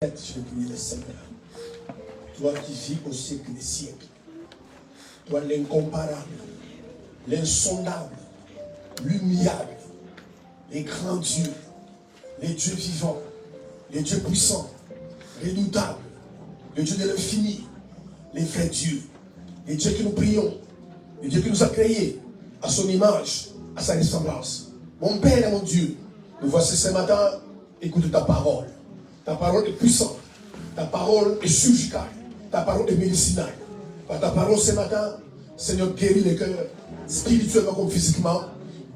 Je prie le Seigneur, toi qui vis au siècle des siècles, toi l'incomparable, l'insondable, l'humiliable, les grands dieux, les dieux vivants, les dieux puissants, redoutables, le Dieu de l'infini, les vrais dieux, les dieux que nous prions, le Dieu qui nous a créés à son image, à sa ressemblance. Mon Père et mon Dieu, nous voici ce matin, écoute ta parole. Ta parole est puissante, ta parole est surgicale, ta parole est médicinale. Par ta parole ce matin, Seigneur, guéris les cœurs, spirituellement comme physiquement.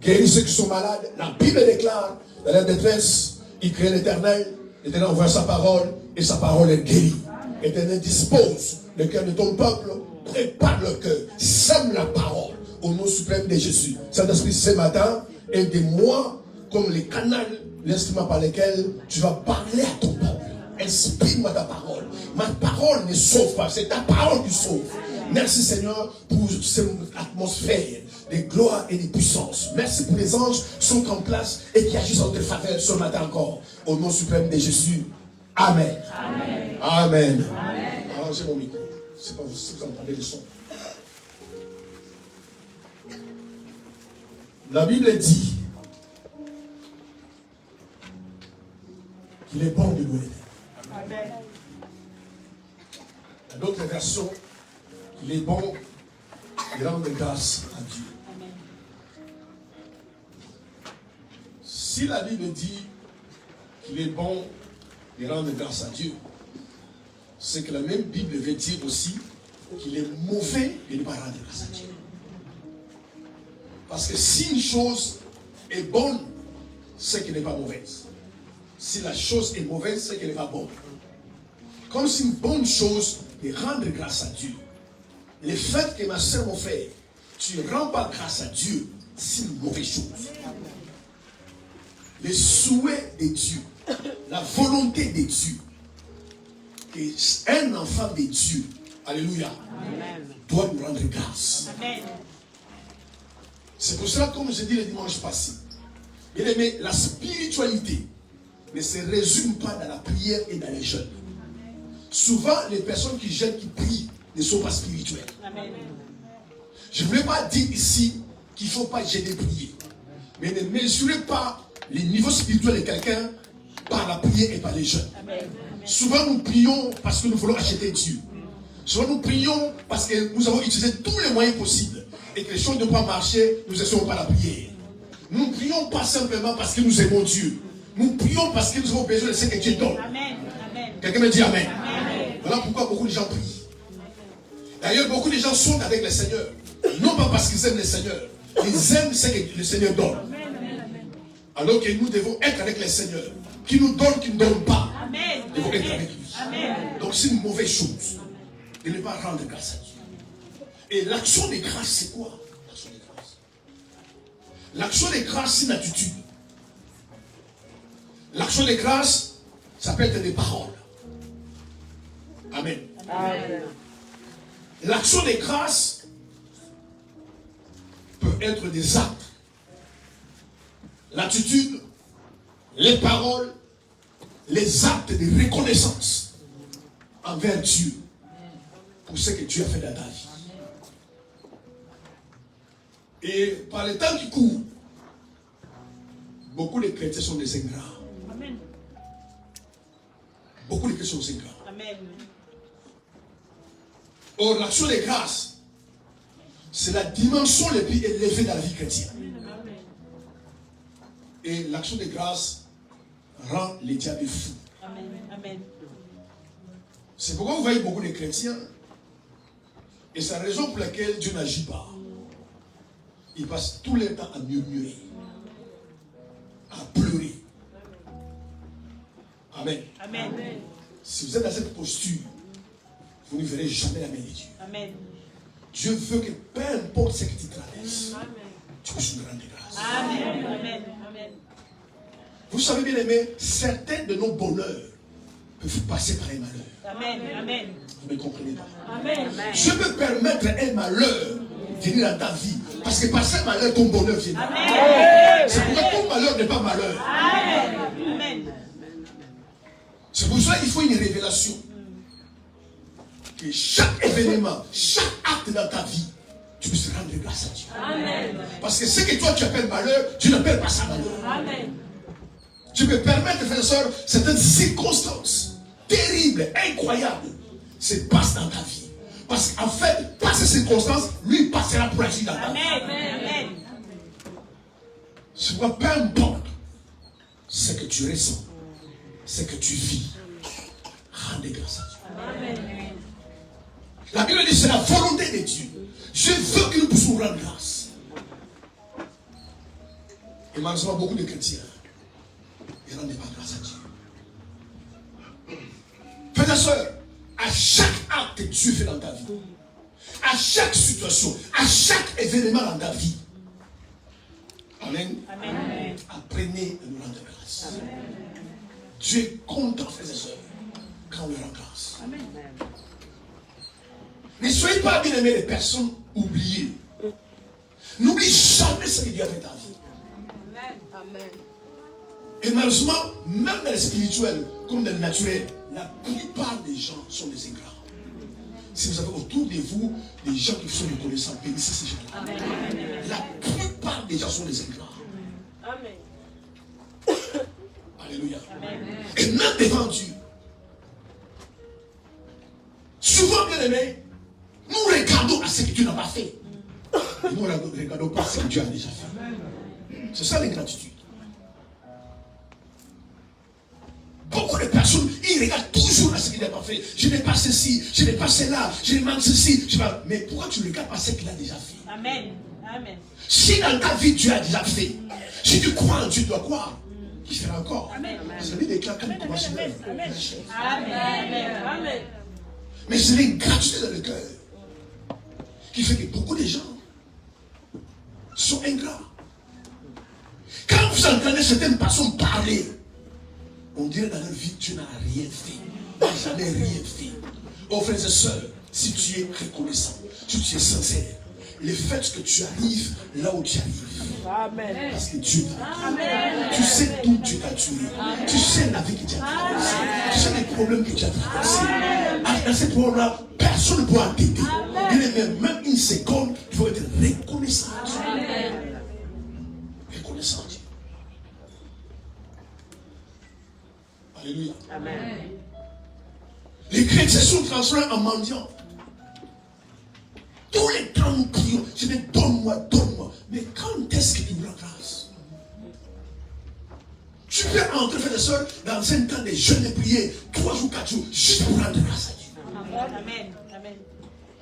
Guéris ceux qui sont malades. La Bible déclare, dans la détresse, il crée l'Éternel. L'Éternel envoie sa parole et sa parole est guérie. L'Éternel dispose le cœur de ton peuple, prépare le cœur, sème la parole au nom suprême de Jésus. Saint-Esprit, ce matin, aide-moi comme les canaux, l'instrument par lequel tu vas parler à ton peuple. Inspire-moi ta parole. Ma parole ne sauve pas, c'est ta parole qui sauve. Merci Seigneur pour cette atmosphère de gloire et de puissance. Merci pour les anges qui sont en place et qui agissent en notre faveur ce matin encore. Au nom suprême de Jésus. Amen. Amen. Amen. Amen. Arrangez mon micro. Je ne sais pas si vous entendez le son. La Bible dit qu'il est bon de louer. Amen. Dans d'autres versions, il est bon de rendre grâce à Dieu. Amen. Si la Bible dit qu'il est bon de rendre grâce à Dieu, c'est que la même Bible veut dire aussi qu'il est mauvais de ne pas rendre grâce à Dieu. Parce que si une chose est bonne, c'est qu'elle n'est pas mauvaise. Si la chose est mauvaise, c'est qu'elle n'est pas bonne. Comme si une bonne chose est rendre grâce à Dieu. Le fait que ma soeur, mon frère, tu ne rends pas grâce à Dieu, c'est une mauvaise chose. Le souhait de Dieu, la volonté de Dieu, qu'un enfant de Dieu, alléluia, doit nous rendre grâce. Amen. C'est pour cela, comme je dis le dimanche passé, bien aimé, la spiritualité ne se résume pas dans la prière et dans les jeûnes. Souvent, les personnes qui jeûnent, qui prient, ne sont pas spirituelles. Amen. Je ne voulais pas dire ici qu'il ne faut pas jeûner et prier. Mais ne mesurez pas les niveaux spirituels de quelqu'un par la prière et par les jeûnes. Amen. Souvent, nous prions parce que nous voulons acheter Dieu. Souvent, nous prions parce que nous avons utilisé tous les moyens possibles. Et que les choses ne vont pas marcher, nous n'essayons pas la prière. Nous ne prions pas simplement parce que nous aimons Dieu. Nous prions parce que nous avons besoin de ce que Dieu donne. Amen. Quelqu'un me dit Amen. Amen. Voilà pourquoi beaucoup de gens prient. D'ailleurs, beaucoup de gens sont avec le Seigneur. Non pas parce qu'ils aiment le Seigneur. Ils aiment ce que le Seigneur donne. Alors que nous devons être avec le Seigneur. Qui nous donne, qui ne donne pas. Amen. Nous devons être avec lui. Amen. Donc c'est une mauvaise chose de ne pas rendre grâce à Dieu. Et l'action de grâce, c'est quoi? L'action de grâce. L'action de grâce, c'est une attitude. L'action de grâce, ça peut être des paroles. Amen. Amen. L'action de grâce peut être des actes. L'attitude, les paroles, les actes de reconnaissance envers Dieu pour ce que Dieu a fait dans ta vie. Et par le temps qui court, beaucoup de chrétiens sont des ingrats. Amen. Beaucoup de chrétiens sont ingrats. Amen. Or, l'action de grâce, c'est la dimension la plus élevée dans la vie chrétienne. Amen. Et l'action de grâce rend les diables fous. Amen. Amen. C'est pourquoi vous voyez beaucoup de chrétiens, et c'est la raison pour laquelle Dieu n'agit pas. Il passe tout le temps à murmurer, à pleurer. Amen. Amen. Si vous êtes dans cette posture, vous ne verrez jamais la main de Dieu. Amen. Dieu veut que peu importe ce que tu traverses, tu puisses nous rendre grâce. Amen. Amen. Amen. Vous savez bien aimé, certains de nos bonheurs peuvent passer par un malheur. Amen. Amen. Vous ne comprenez pas. Amen. Je peux permettre un malheur venir dans ta vie. Parce que par ce malheur, ton bonheur vient. Amen. C'est pourquoi ton malheur n'est pas malheur. Amen. C'est pour ça qu'il faut une révélation. Que chaque événement, chaque acte dans ta vie, tu puisses rendre grâce à Dieu. Amen. Parce que ce que toi tu appelles malheur, tu n'appelles pas ça malheur. Amen. Tu peux permettre, frères et sœurs, certaines circonstances terribles, incroyables, se passent dans ta vie. Parce qu'en fait, par ces circonstances, lui passera pour agir dans ta vie. Amen. C'est pourquoi peu importe ce que tu ressens, ce que tu vis, rendez grâce à Dieu. Amen. La Bible dit c'est la volonté de Dieu. Je veux que nous puissions rendre grâce. Et malheureusement, beaucoup de chrétiens ne rendent pas grâce à Dieu. Frères et sœurs, à chaque acte que Dieu fait dans ta vie, à chaque situation, à chaque événement dans ta vie, Amen. Amen. Apprenez à nous rendre grâce. Amen. Dieu est content, frères et sœurs, quand on lui rend grâce. Amen. Ne soyez pas, bien aimés, les personnes oubliées. N'oublie jamais ce que Dieu a fait dans ta vie. Amen. Et malheureusement, même dans le spirituel, comme dans le naturel, la plupart des gens sont des ingrats. Si vous avez autour de vous des gens qui sont reconnaissants, bénissez ces gens-là. La plupart des gens sont des ingrats. Amen. Alléluia. Amen. Et même devant Dieu, souvent, bien aimé, nous regardons à ce que Dieu n'a pas fait. Et nous ne regardons pas à ce que Dieu a déjà fait. C'est ça l'ingratitude. Beaucoup de personnes, ils regardent toujours à ce qu'il n'a pas fait. Je n'ai pas ceci, je n'ai pas cela, je manque ceci. Mais pourquoi tu ne regardes pas ce qu'il a déjà fait? Amen. Amen. Si dans ta vie Dieu a déjà fait, si tu crois en Dieu, tu dois croire. Il fera encore. Ça veut dire quand il commence à faire. Amen. Mais c'est l'ingratitude dans le cœur qui fait que beaucoup de gens sont ingrats. Quand vous entendez certaines personnes parler, on dirait dans leur vie, Dieu n'a rien fait. N'a jamais rien fait. Oh frères et sœurs, si tu es reconnaissant, si tu es sincère, le fait que tu arrives là où tu arrives, Amen. Parce que Dieu t'a tué. Tu sais d'où Dieu t'a tué. Tu sais la vie que tu as traversée. Tu sais les problèmes que tu as traversés. Dans ces problèmes-là, personne ne pourra t'aider. Même une seconde, il faut être reconnaissant. Reconnaissant. Alléluia. Amen. Les chrétiens sont transformés en mendiants. Tous les temps nous crions, je dis donne-moi, donne-moi. Mais quand est-ce que tu me rends grâce? Tu peux entrer, frères et sœurs, dans un temps de jeûne et prier 3 jours, 4 jours, juste pour rendre grâce à Dieu. Amen. Amen.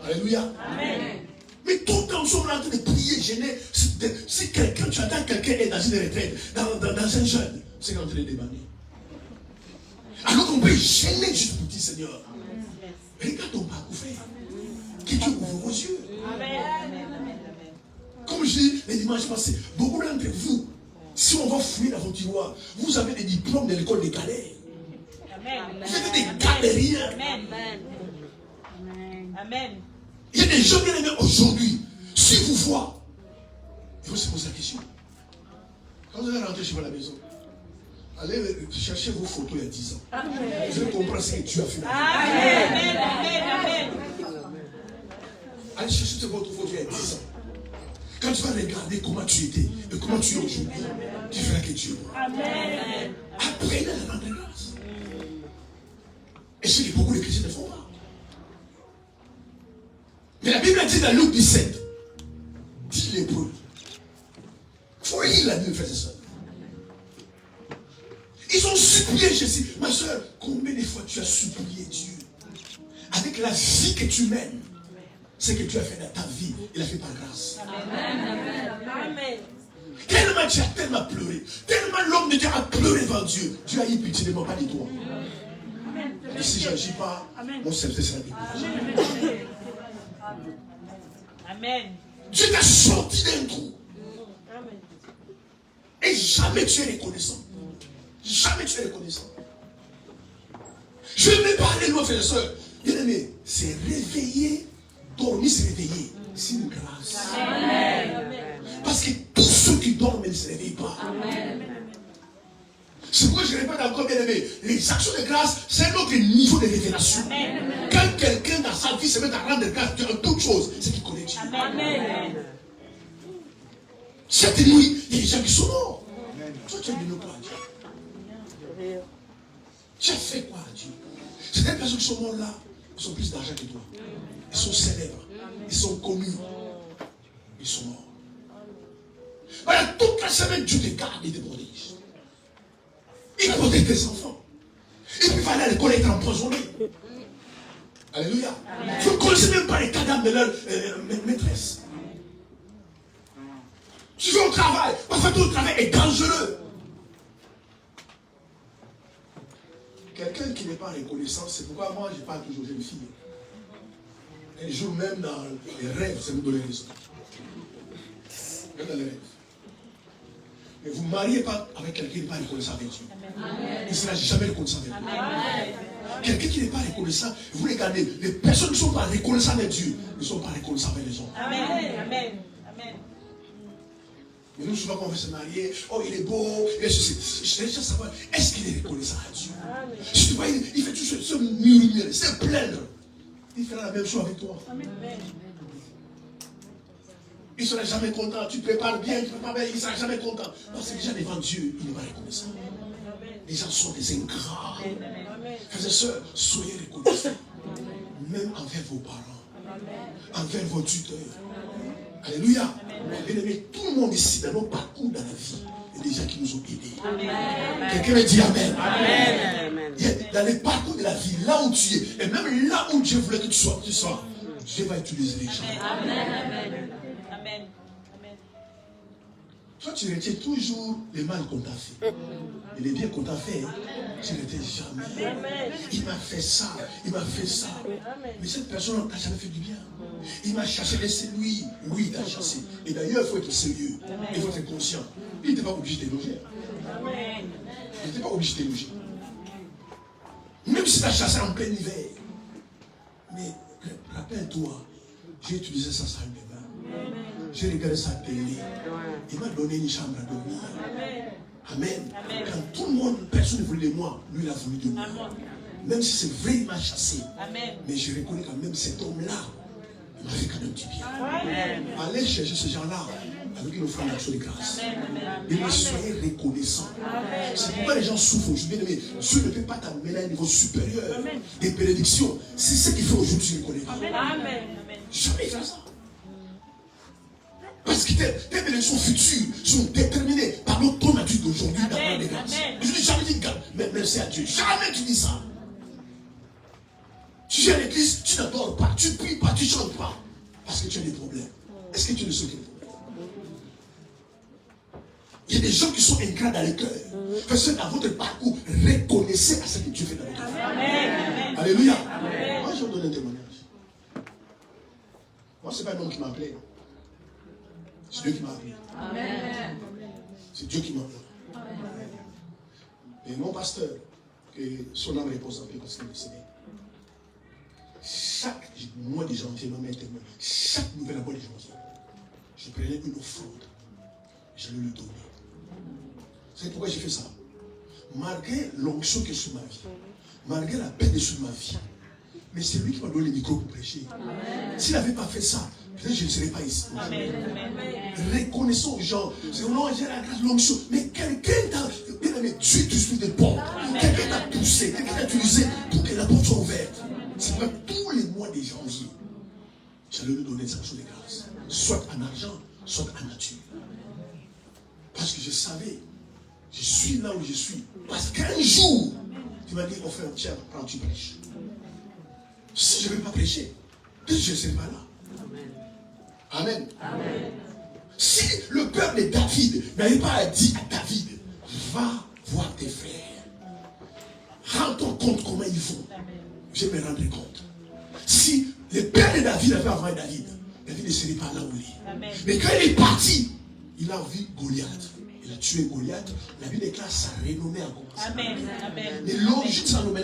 Alléluia. Amen. Mais tout le temps, nous sommes en train de prier, jeûner. Si quelqu'un, tu attends quelqu'un est dans une retraite, dans un jeûne, c'est qu'on est en train de demander. Alors qu'on peut gêner juste pour dire Seigneur, regarde ton parcours, frère. Que Dieu ouvre vos yeux. Amen. Comme je dis les dimanches passés, beaucoup d'entre vous, si on va fouiller dans vos tiroirs, vous avez des diplômes de l'école des galères. Vous êtes des galériens. Amen. Il y a des gens bien aimés aujourd'hui. Si vous voyez, il faut se poser la question. Quand vous allez rentrer chez vous à la maison, allez chercher vos photos il y a 10 ans. Amen. Vous allez comprendre ce que Dieu a fait. Amen. Allez chercher votre photo il y a 10 ans. Quand tu vas regarder comment tu étais et comment tu es aujourd'hui, tu feras que Dieu est bon. Amen. Apprenez à rendre grâce. Et ce que beaucoup de chrétiens ne font pas. Mais la Bible dit dans Luc 17, dit l'hébreu. Il faut lire la Bible, frères et sœurs. Ils ont supplié Jésus. Ma soeur, combien de fois tu as supplié Dieu? Avec la vie que tu mènes, ce que tu as fait dans ta vie, il a fait par grâce. Amen. Tellement tu as tellement pleuré, tellement l'homme de Dieu a pleuré devant Dieu. Dieu a eu pitié de moi, pas de toi. Et si je n'agis pas, mon service sera découragé. Amen. Dieu t'a sorti d'un trou. Et jamais tu es reconnaissant. Jamais tu es reconnaissant. Je ne vais pas aller loin, frères et sœurs. Bien aimé, c'est réveiller, dormir, c'est réveiller. C'est une grâce. Amen. Parce que tous ceux qui dorment ne se réveillent pas. Amen. C'est pourquoi je répète encore, bien aimé, les actions de grâce, c'est notre niveau de révélation. Amen. Quand quelqu'un dans sa vie se met à rendre grâce à toute chose, c'est qu'il connaît Dieu. Amen. Cette nuit, il y a des gens qui sont morts. Toi, tu as donné quoi à Dieu? Tu as fait quoi à Dieu? Certaines personnes qui sont mortes là, ils ont plus d'argent que toi. Ils sont célèbres. Ils sont connus. Ils sont morts. Voilà, toute la semaine, Dieu te garde et te protège. Il protège tes enfants. Et puis, il va aller à l'école être empoisonné. Alléluia. Vous ne connaissez même pas les cadavres de leur maîtresse. Tu fais au travail. Parfois, tout le travail est dangereux. Quelqu'un qui n'est pas reconnaissant, c'est pourquoi moi, je parle toujours d'une fille. Elle joue même dans les rêves, c'est nous donner raison. Même dans les rêves. Mais vous ne mariez pas avec quelqu'un qui n'est pas reconnaissant avec Dieu. Il ne sera jamais reconnaissant avec vous. Quelqu'un qui n'est pas reconnaissant, vous regardez, les personnes qui ne sont pas reconnaissantes avec Dieu ne sont pas reconnaissantes avec les autres. Amen. Amen. Amen. Mais nous, souvent, quand on veut se marier, oh, il est beau, et ceci. Je veux déjà savoir, est-ce qu'il est reconnaissant à Dieu? Si tu vois, il fait tout ce murmure, se plaindre. Il fera la même chose avec toi. Amen. Il ne sera jamais content. Tu prépares bien, tu prépares bien, il ne sera jamais content. Parce que déjà devant Dieu, il n'est pas reconnaissant. Les gens sont des ingrats. Frères et sœurs, soyez reconnaissants. Même envers vos parents, envers vos tuteurs. Alléluia. Bien aimé, tout le monde ici, dans nos parcours dans la vie, il y a des gens qui nous ont aidés. Quelqu'un me dit Amen. Amen. Dans les parcours de la vie, là où tu es, et même là où Dieu voulait que tu sois, Dieu va utiliser les gens. Amen. Amen. Toi, tu retiens toujours les mal qu'on t'a fait. Et les biens qu'on t'a fait, tu ne retiens jamais. Amen. Il m'a fait ça, il m'a fait ça. Mais cette personne n'a jamais fait du bien. Il m'a chassé, laissez-lui. Oui, il t'a chassé. Et d'ailleurs, il faut être sérieux. Il faut être conscient. Il n'était pas obligé de loger. Il n'était pas obligé de loger. Même si tu as chassé en plein hiver. Mais rappelle-toi, j'ai utilisé ça salle de bain. J'ai regardé sa télé. Il m'a donné une chambre à dormir. Amen. Quand tout le monde, personne ne voulait de moi, lui il a voulu de moi. Même si c'est vrai, il m'a chassé. Mais je reconnais quand même cet homme-là. Il m'a fait quand même du bien. Allez chercher ce gens-là avec une offrande d'action de grâce. Et mais soyez reconnaissants. C'est pourquoi les gens souffrent aujourd'hui. Mais Dieu ne peut pas t'amener à un niveau supérieur des bénédictions. C'est ce qu'il fait aujourd'hui, tu reconnais. Jamais faire ça. Parce que tes bénédictions futures sont déterminées par notre nature d'aujourd'hui dans les grâces. Je ne dis jamais dit merci à Dieu. Jamais tu dis ça. Tu viens à l'église, tu n'adores pas, tu ne pries pas, tu ne chantes pas. Parce que tu as des problèmes. Est-ce que tu ne sais quel problème? Il y a des gens qui sont ingrats dans le cœur. Parce que dans votre parcours, reconnaissez à ce que Dieu fait dans votre vie. Alléluia. Moi, je vais vous donner un témoignage. Moi, ce n'est pas un homme qui m'a appelé. C'est Dieu qui m'a appelé. C'est Dieu qui m'a appelé. Et mon pasteur, que son âme repose en paix parce qu'il est décédé. Chaque mois de janvier, chaque nouvelle mois de janvier, je prenais une offrande. J'allais le donner. Vous savez pourquoi j'ai fait ça? Malgré l'onction qui est sur ma vie, malgré la paix qui est sur ma vie, mais c'est lui qui m'a donné le micro pour prêcher. S'il n'avait pas fait ça, peut-être je ne serais pas ici. Reconnaissons aux gens. C'est non, j'ai la grâce de l'onction. Mais quelqu'un t'a. Bien aimé, Dieu t'utilise des portes. Quelqu'un t'a poussé, quelqu'un t'a utilisé pour que la porte soit ouverte. C'est pourquoi tous les mois de janvier, j'allais lui donner des actions de grâce. Soit en argent, soit en nature. Parce que je savais, je suis là où je suis. Parce qu'un jour, tu m'as dit, oh frère, tiens, prends, tu prêches. Si je ne vais pas prêcher, peut-être que je ne serai pas là. Amen. Amen. Si le peuple de David n'avait pas dit à David, va voir tes frères. Rends-toi compte comment ils vont. Je me rendrai compte. Si le père de David avait envoyé David, David ne serait pas là où il est. Amen. Mais quand il est parti, il a vu Goliath. Il a tué Goliath. La Bible déclare sa renommée a commencé. Amen. Amen. Mais l'origine de sa renommée,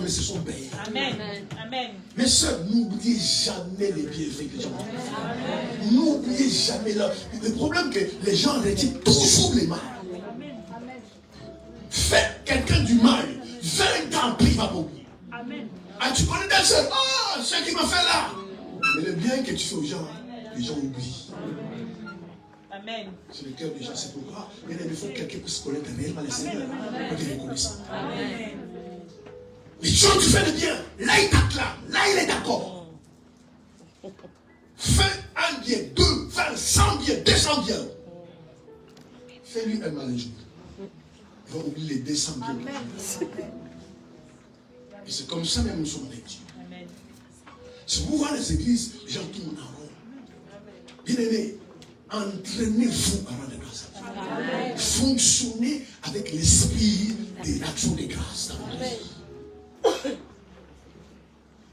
c'est son père. Amen. Amen. Mes soeurs, n'oubliez jamais les bienfaits que Dieu a fait. N'oubliez jamais là. Le problème que les gens retiennent toujours les mal. Faites du mal, 20 ans, puis il va mourir. Ah, tu connais ta soeur, oh, ce qu'il m'a fait là. Mais le bien que tu fais aux gens, les gens oublient. Amen. C'est le cœur des gens, c'est pourquoi il faut que quelqu'un puisse connaître réellement les Seigneurs pour qu'il reconnaisse. Mais Dieu, tu fais le bien, là il t'acclame, là il est d'accord. Fais un bien, 2, fais 100 bien, 200 bien. Fais-lui un mal un jour. Il va oublier les 200 biens. Et c'est comme ça même nous sommes avec Dieu. Si vous voyez les églises, les gens tournent en rond. Bien aimé, entraînez-vous à rendre grâce à Dieu. Fonctionnez avec l'esprit de l'action des grâces dans votre vie.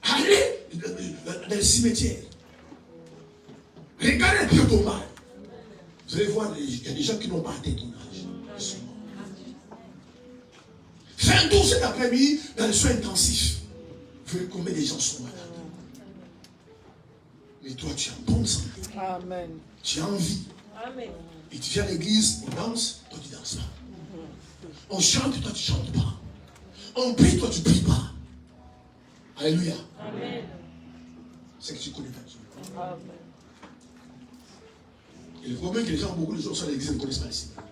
Allez dans le cimetière. Regardez le pied tombal. Vous allez voir, il y a des gens qui n'ont pas atteint ton âge. Ils sont morts. Fais un tour cet après-midi dans les soins intensifs. Vous verrez combien de gens sont malades. Mais toi, tu as bonne santé. Amen. Tu as envie. Amen. Et tu viens à l'église, on danse, toi tu danses pas. On chante, toi tu chantes pas. On prie, toi tu pries pas. Alléluia. Amen. C'est que tu connais pas Dieu. Amen. Et le problème que les gens, beaucoup de gens sont à l'église ne connaissent pas le Seigneur.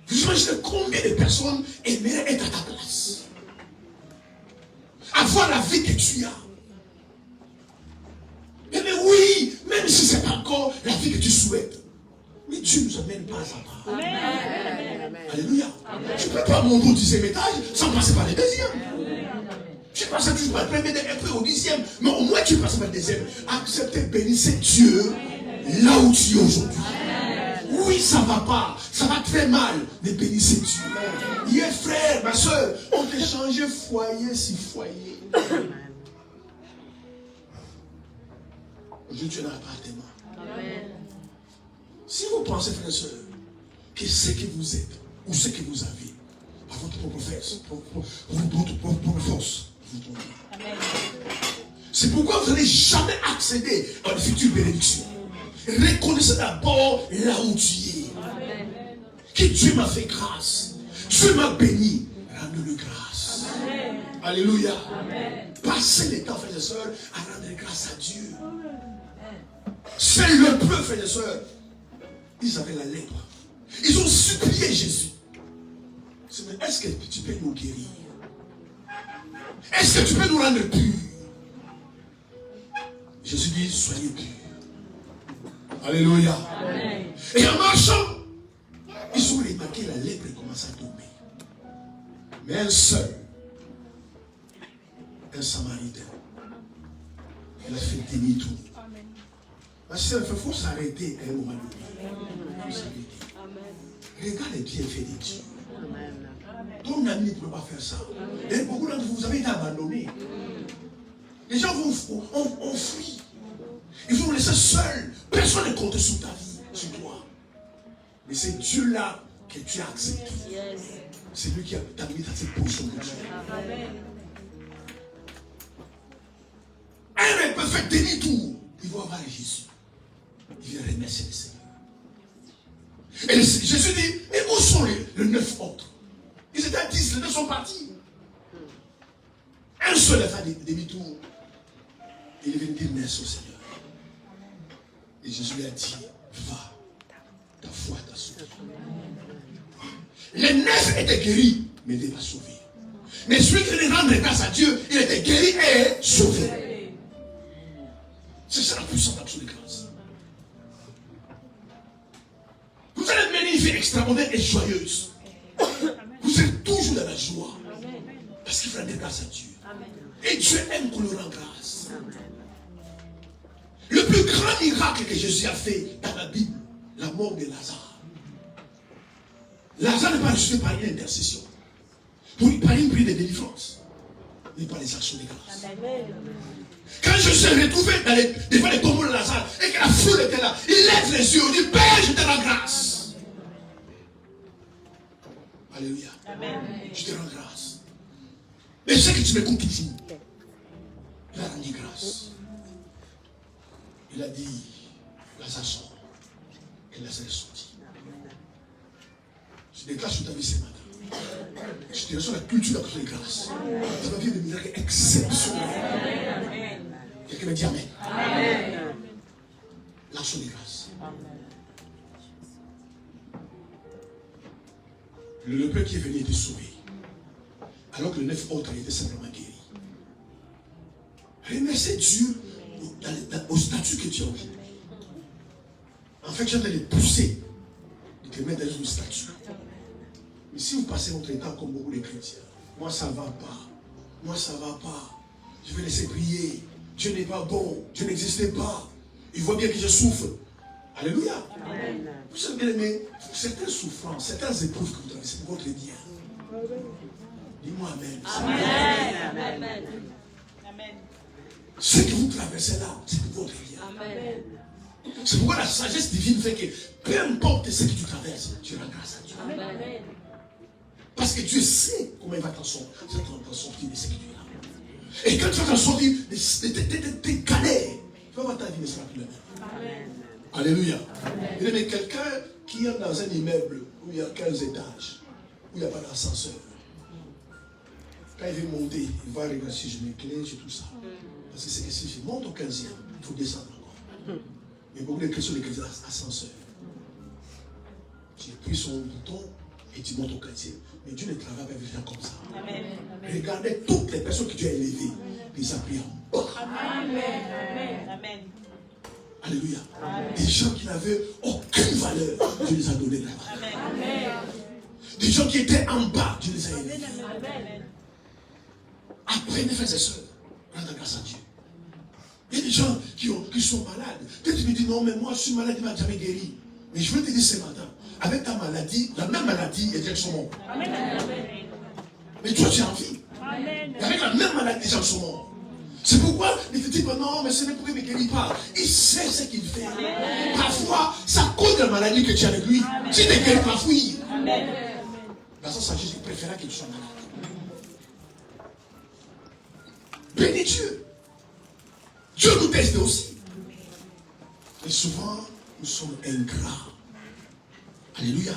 Vous imaginez combien de personnes aimeraient être à ta place? Avoir la vie que tu as. Mais oui, même si ce n'est pas encore la vie que tu souhaites. Mais Dieu ne nous amène pas à sa part. Amen. Alléluia. Tu ne peux pas monter au 10e étage sans passer par le deuxième. Tu passes toujours par le premier, après au 10e. Mais au moins tu passes par le deuxième. Acceptez, bénissez Dieu là où tu es aujourd'hui. Oui, ça ne va pas. Ça va très mal. Mais bénissez Dieu. Hier, frère, ma soeur, on t'a changé foyer sur foyer. Aujourd'hui, tu es dans l'appartement. Si vous pensez, frère et soeur, que ce que vous êtes, ou ce que vous avez, par votre propre force, vous trompez. C'est pourquoi vous n'allez jamais accéder à une future bénédiction. Reconnaissez d'abord là où tu es. Que Dieu m'a fait grâce. Dieu m'a béni. Rends-le grâce. Alléluia. Passez les temps, frères et sœurs, à rendre grâce à Dieu. C'est le peu, frères et sœurs. Ils avaient la lèpre. Ils ont supplié Jésus. Mais est-ce que tu peux nous guérir? Est-ce que tu peux nous rendre purs? Jésus dit, soyez purs. Alléluia. Amen. Et en marchant, ils ont remarqué la lèpre commence à tomber. Mais un seul, un Samaritain, il a fait demi-tour. Il faut s'arrêter à un moment donné. Il faut s'arrêter. Regarde les bienfaits de Dieu. Ton ami ne peut pas faire ça. Et beaucoup d'entre vous, vous avez été abandonnés. Les gens ont fui. Ils vont vous laisser seul. Personne ne compte sur ta vie, sur toi. Mais c'est Dieu-là que tu as accepté. C'est lui qui t'a mis dans cette position de Dieu. Un peut faire demi-tour. Il va voir Jésus. Il vient remercier le Seigneur. Et Jésus dit, et où sont les 9 autres? Ils étaient 10, les 2 sont partis. Un seul a fait demi-tour. Et il est venu dire merci au Seigneur. Et Jésus lui a dit, va, ta foi t'a sauvé. Les 9 étaient guéris, mais il n'était pas sauvé. Mais celui qui venait rendre grâce à Dieu, il était guéri et sauvé. C'est ça la puissance d'action de grâce. Vous allez mener une vie extraordinaire et joyeuse. Vous êtes toujours dans la joie. Parce qu'il faut rendre grâce à Dieu. Et Dieu aime qu'on lui rende grâce. Le plus grand miracle que Jésus a fait dans la Bible, la mort de Lazare. Lazare n'est pas ressuscité par une intercession, par une prière de délivrance, mais par les actions de grâce. Quand Jésus est retrouvé devant les tombeaux de Lazare et que la foule était là, il lève les yeux, il dit, Père, je te rends grâce. Alléluia. Amen. Je te rends grâce. Mais ce que tu m'écoutes toujours, il a rendu grâce. Il a dit, Lazare sort. Et Lazare est sorti. Je déclare sur ta vie ce matin. Je te reçois la culture d'action de grâce. Tu vas vivre des miracles exceptionnels. Quelqu'un me dit Amen. Amen. L'action de grâce. Le lépreux qui est venu était sauvé. Alors que le 9 autres était simplement guéri. Remerciez Dieu au statut que tu as occupé. En fait, tu es en train de les pousser, de te mettre dans une statut. Mais si vous passez votre temps comme beaucoup de chrétiens, moi ça ne va pas. Moi ça ne va pas. Je vais laisser prier. Dieu n'est pas bon. Dieu n'existe pas. Il voit bien que je souffre. Alléluia. Amen. Vous savez bien aimé, certaines souffrances, certaines épreuves que vous traversez, c'est pour votre bien. Dis-moi Amen. Amen. Amen. Amen. Ce que vous traversez là, c'est pour votre bien. Amen. C'est pourquoi la sagesse divine fait que peu importe ce que tu traverses, tu rends grâce à Dieu. Amen. Parce que Dieu sait comment il va t'en sortir de ce que tu as. Et quand tu vas t'en sortir de tes galères, tu vas voir ta vie ne sera plus la même. Amen. Alléluia. Amen. Mais quelqu'un qui est dans un immeuble où il y a 15 étages, où il n'y a pas d'ascenseur, quand il veut monter, il va regarder si je m'éclaire, j'ai tout ça. Parce que c'est que si je monte au 15e, il faut descendre encore. Il y a beaucoup de questions de ascenseur. Tu as pris son bouton et tu montes au 15e. Mais Dieu ne travaille pas avec les gens comme ça. Amen. Regardez toutes les personnes que Dieu a élevées, les a pris en bas. Amen. Amen. Alléluia. Amen. Des gens qui n'avaient aucune valeur, Dieu les a donnés là-bas. Amen. Des gens qui étaient en bas, Dieu les a élevés. Amen. Après, mes frères et sœurs, rendez grâce à Dieu. Il y a des gens qui sont malades. Peut-être tu me dis, non, mais moi je suis malade, il ne m'a jamais guéri. Mais je veux te dire ce matin, avec ta maladie, la même maladie, il y a des gens qui sont morts. Mais toi, tu as envie. Et avec la même maladie, les gens sont morts. C'est pourquoi il te dit, non, mais ce n'est pourquoi il ne guérit pas. Il sait ce qu'il fait. Parfois, c'est à cause de la maladie que tu as avec lui. Si tu ne guéris pas, fuis. Dans ce sens, Jésus préféra que tu sois malade. Bénis Dieu. Dieu nous teste aussi. Et souvent, nous sommes ingrats. Alléluia.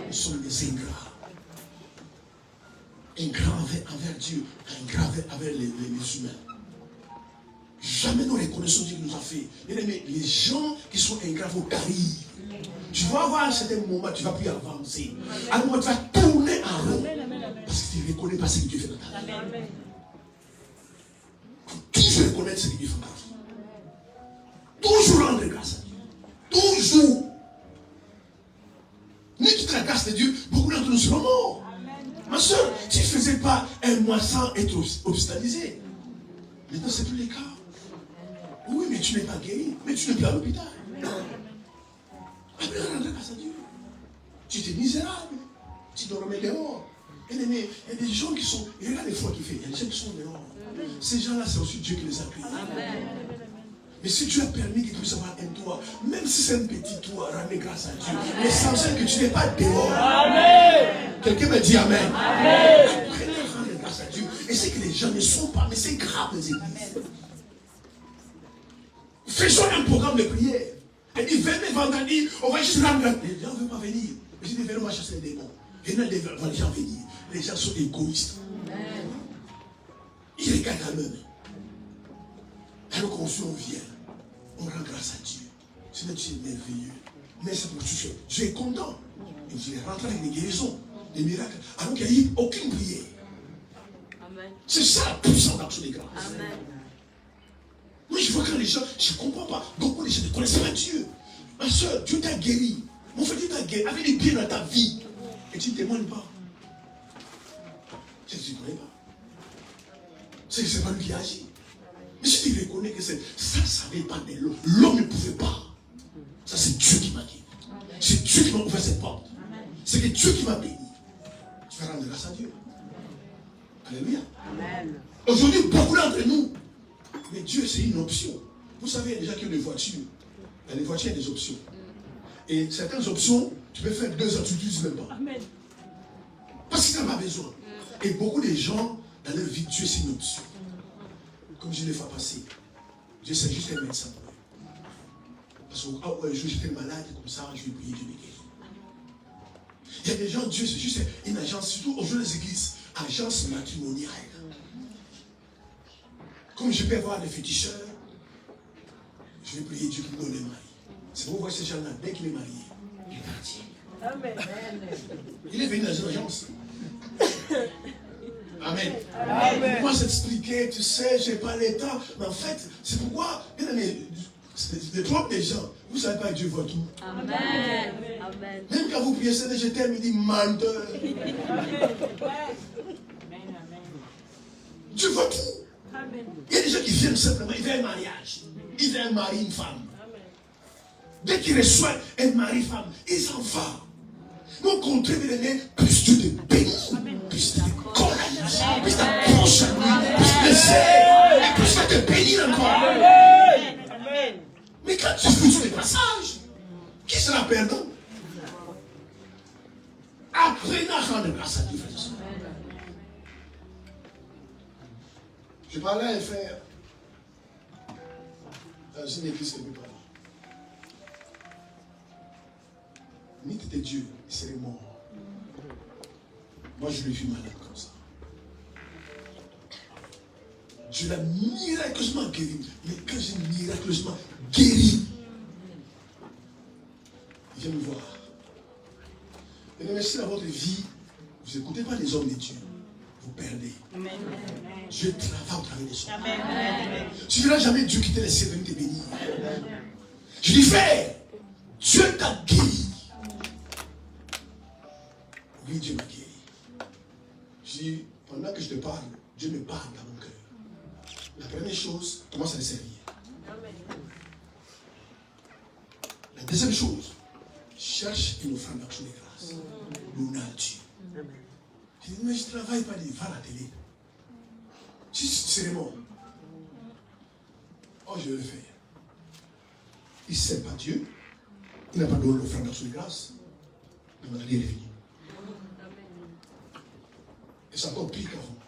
Nous sommes des ingrats. Ingrats envers Dieu, ingrats envers les humains. Jamais nous reconnaissons Dieu qui nous a fait. Mais les gens qui sont ingrats vont tarir. Tu vas avoir un certain moment, tu ne vas plus avancer. À un moment, tu vas tourner en rond. Parce que tu ne reconnais pas ce que Dieu fait dans ta vie. Il faut toujours reconnaître ce que Dieu fait dans ta vie. Toujours rendre grâce à Dieu. Toujours. Ni toute la grâce de Dieu, beaucoup d'entre nous seront morts. Ma soeur, tu ne faisais pas un mois sans être hospitalisé. Maintenant, ce n'est plus le cas. Oui, mais tu n'es pas guéri. Mais tu n'es plus à l'hôpital. Après, rendre grâce à Dieu. Tu étais misérable. Tu dormais dehors. Et il y a des gens qui sont. Et regarde les fois qu'il fait. Il y a des gens qui sont dehors. Ces gens-là, c'est aussi Dieu qui les a créés. Mais si Dieu a permis qu'il puisse avoir un toit, même si c'est un petit toit, rendez grâce à Dieu. Mais sans que tu n'es pas dehors. Amen. Quelqu'un me dit Amen. Amen. Apprenez à rendre grâce à Dieu. Et c'est que les gens ne sont pas, mais c'est grave les églises. Faisons un programme de prière. Elle dit, venez vendredi, on va juste rendre grâce. Les gens ne veulent pas venir. Je dis, venez, on va chasser les démons. Venez les gens venir. Les gens sont égoïstes. Ils regardent la main. Alors qu'on vient, on rend grâce à Dieu. Sinon, Dieu est merveilleux. Mais c'est pour tout. Dieu est content. Et Dieu est rentré avec des guérisons, des miracles, alors qu'il n'y a eu aucune prière. Amen. C'est ça la puissance d'action des grâces. Amen. Moi, je vois quand les gens, je ne comprends pas. Beaucoup de gens ne connaissent pas Dieu. Ma soeur, Dieu t'a guéri. Mon frère, Dieu t'a guéri. Avec des biens dans ta vie. Et tu ne témoignes pas. Tu ne connais pas. C'est pas lui qui agit. Mais si tu reconnais que ça ne savait pas de l'homme. L'homme ne pouvait pas. Ça, c'est Dieu qui m'a guéri. C'est Dieu qui m'a ouvert cette porte. C'est que Dieu qui m'a béni. Tu vas rendre grâce à Dieu. Alléluia. Amen. Aujourd'hui, beaucoup d'entre nous, mais Dieu, c'est une option. Vous savez, il y a des gens qui ont des voitures. Dans les voitures, il y a des options. Et certaines options, tu peux faire 2 ans, tu n'utilises même pas. Amen. Parce que tu n'as pas besoin. Et beaucoup de gens, dans leur vie, Dieu, c'est une option. Comme je l'ai fait passer. Dieu, c'est juste un médecin. Parce qu'un jour, j'étais malade, comme ça, je vais prier, Dieu me guérit. Il y a des gens, Dieu, c'est juste une agence, surtout aujourd'hui les églises, agence matrimoniale. Comme je peux voir des féticheurs, je vais prier Dieu pour nous les maris. C'est pour voir ces gens-là, dès qu'il est marié, il est parti. Amen. Il est venu dans une agence. Amen. Amen. Moi, j'expliquais, tu sais, je n'ai pas l'état. Mais en fait, c'est pourquoi, les trompes des gens, vous ne savez pas que Dieu voit tout. Amen. Amen. Même quand vous priez, c'est je t'aime, il dit menteur. Dieu voit tout. Amen. Il y a des gens qui viennent simplement, ils veulent un mariage. Ils veulent un mari, une femme. Amen. Dès qu'ils reçoivent un mari-femme, ils s'en vont. Mon contraire, plus Dieu te bénit, plus tu te colles, plus tu t'approches à lui, plus tu le sais, plus tu te bénit encore. Amen. Mais quand tu fous sur les passages, qui sera perdant? Apprenez à rendre grâce à Dieu. Je parlais à un frère dans une église que nous parlons. Ni t'étais Dieu, il serait mort. Moi, je l'ai vu malade comme ça. Dieu l'a miraculeusement guéri. Mais quand j'ai miraculeusement guéri, il vient me voir. Et merci dans votre vie, vous n'écoutez pas les hommes de Dieu. Vous perdez. Amen. Dieu travaille au travers des hommes. Tu ne verras jamais Dieu quitter les cieux et venir te bénir. Je dis, frère, Dieu t'a guéri. Oui, Dieu m'a guéri. Je dis, pendant que je te parle, Dieu me parle dans mon cœur. La première chose, commence à le servir. La deuxième chose, cherche une offrande d'action de grâce. L'honneur à Dieu. Je dis, mais je ne travaille pas, il va à la télé. Si c'est bon. Oh, je vais le faire. Il ne sait pas Dieu. Il n'a pas donné l'offrande d'action de grâce. Il m'a dit, il est venu. Et c'est encore pire qu'avant.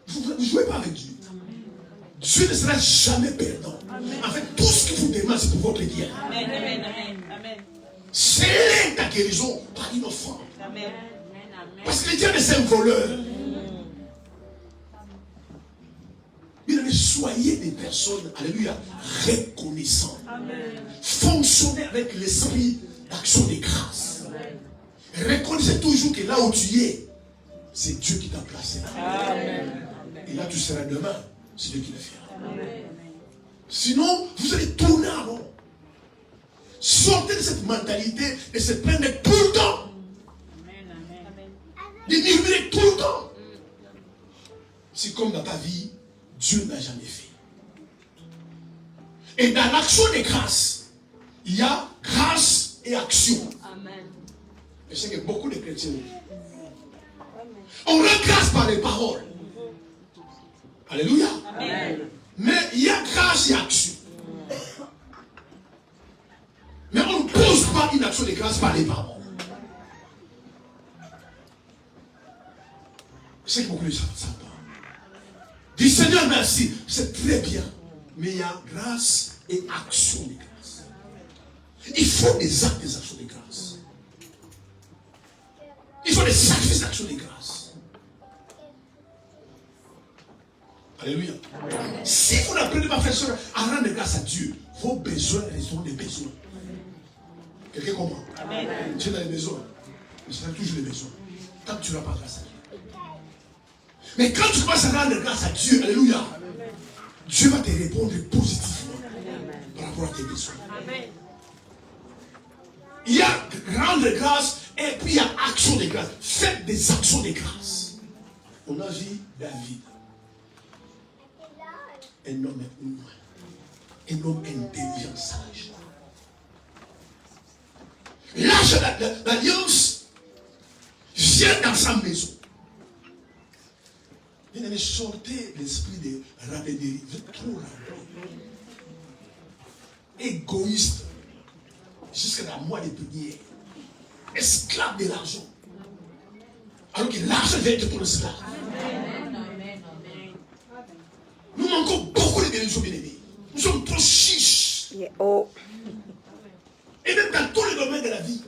Vous ne jouez pas avec Dieu. Dieu ne sera jamais perdant. En fait, tout ce qu'il vous demande, c'est pour votre bien. Amen. C'est ta guérison par une offrande. Amen. Parce que le diable est un voleur. Bien, soyez des personnes, alléluia, reconnaissantes. Fonctionnez avec l'esprit d'action de grâce. Reconnaissez toujours que là où tu es, c'est Dieu qui t'a placé. Amen. Et là tu seras demain, c'est Dieu qui le fait. Sinon, vous allez tourner en rond. Sortez de cette mentalité de se plaindre tout le temps. De murmurer tout le temps. C'est comme dans ta vie, Dieu n'a jamais fait. Et dans l'action de grâce, il y a grâce et action. Amen. Je sais que beaucoup de chrétiens, on rend grâce par les paroles. Alléluia. Amen. Mais il y a grâce et action. Mais on ne pose pas une action de grâce par les paroles. Je sais que beaucoup de gens savent pas. Dis Seigneur merci, c'est très bien. Mais il y a grâce et action de grâce. Il faut des actes des actions de grâce. Il faut des sacrifices d'actions de grâce. Alléluia. Amen. Si vous n'apprenez pas, frère, soeur, à rendre grâce à Dieu, vos besoins resteront des besoins. Quelqu'un comprend? Amen. Tu es dans les besoins, mais ce sera toujours les besoins. Tant que tu n'as pas grâce à Dieu. Mais quand tu commences à rendre grâce à Dieu, alléluia, amen, Dieu va te répondre positivement par rapport à tes besoins. Amen. Il y a rendre grâce et puis il y a action de grâce. Faites des actions de grâce. On a vu David. Un homme intelligent, sage. L'âge de l'alliance vient dans sa maison. Il avait sorti l'esprit de radenerie. Vous êtes trop radin. Égoïste. Jusqu'à la moelle de prière. Esclave de l'argent. Alors que l'argent vient de ton esclave. Nous manquons beaucoup de bénédictions, bien-aimés. Nous sommes trop chiches. Et même dans tous les domaines de la vie.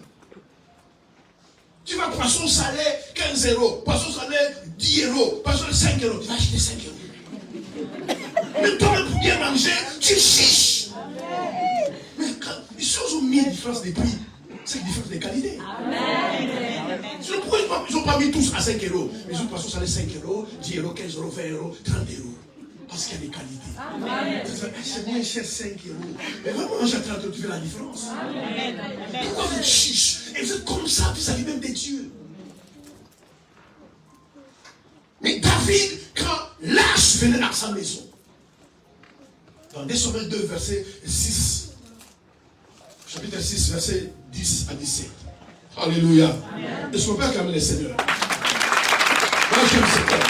Tu vas poisson salé 15 €, poisson salé 10 €, poisson salé 5 €. Tu vas acheter 5 €. Mais toi-même pour bien manger, tu chiches. Mais quand ils sont mis une différence de prix, c'est une différence de qualité. Pourquoi ils n'ont pas mis tous à 5 €? Les autres poissons salés 5 €, 10 €, 15 €, 20 €, 30 €. Parce qu'il y a des qualités. C'est moins cher 5 €. Mais vraiment, manger à 30 €, tu fais la différence. Pourquoi vous chiche? Et vous êtes comme ça vis-à-vis même des dieux. Mais David, quand l'âge venait dans sa maison, dans 2 Samuel 2, verset 6, chapitre 6, verset 10 à 17. Alléluia. Est-ce qu'on peut acclamer le Seigneur? Moi, j'aime ce thème.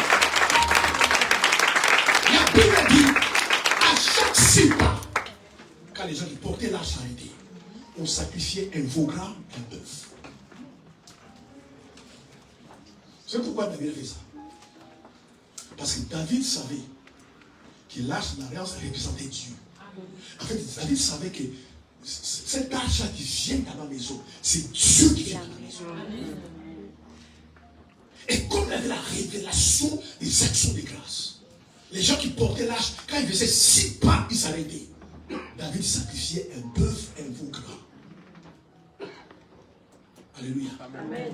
La Bible dit, à chaque 6 pas, quand les gens qui portaient la charité, on sacrifiait un veau gras, un bœuf. C'est pourquoi David a fait ça. Parce que David savait que l'arche de l'alliance représentait Dieu. En fait, David savait que cette arche-là qui vient dans ma maison, c'est Dieu qui vient dans ma maison. Et comme il avait la révélation des actions de grâce, les gens qui portaient l'arche, quand ils faisaient 6 pas, ils s'arrêtaient. David sacrifiait un bœuf, un veau gras. Alléluia. Amen.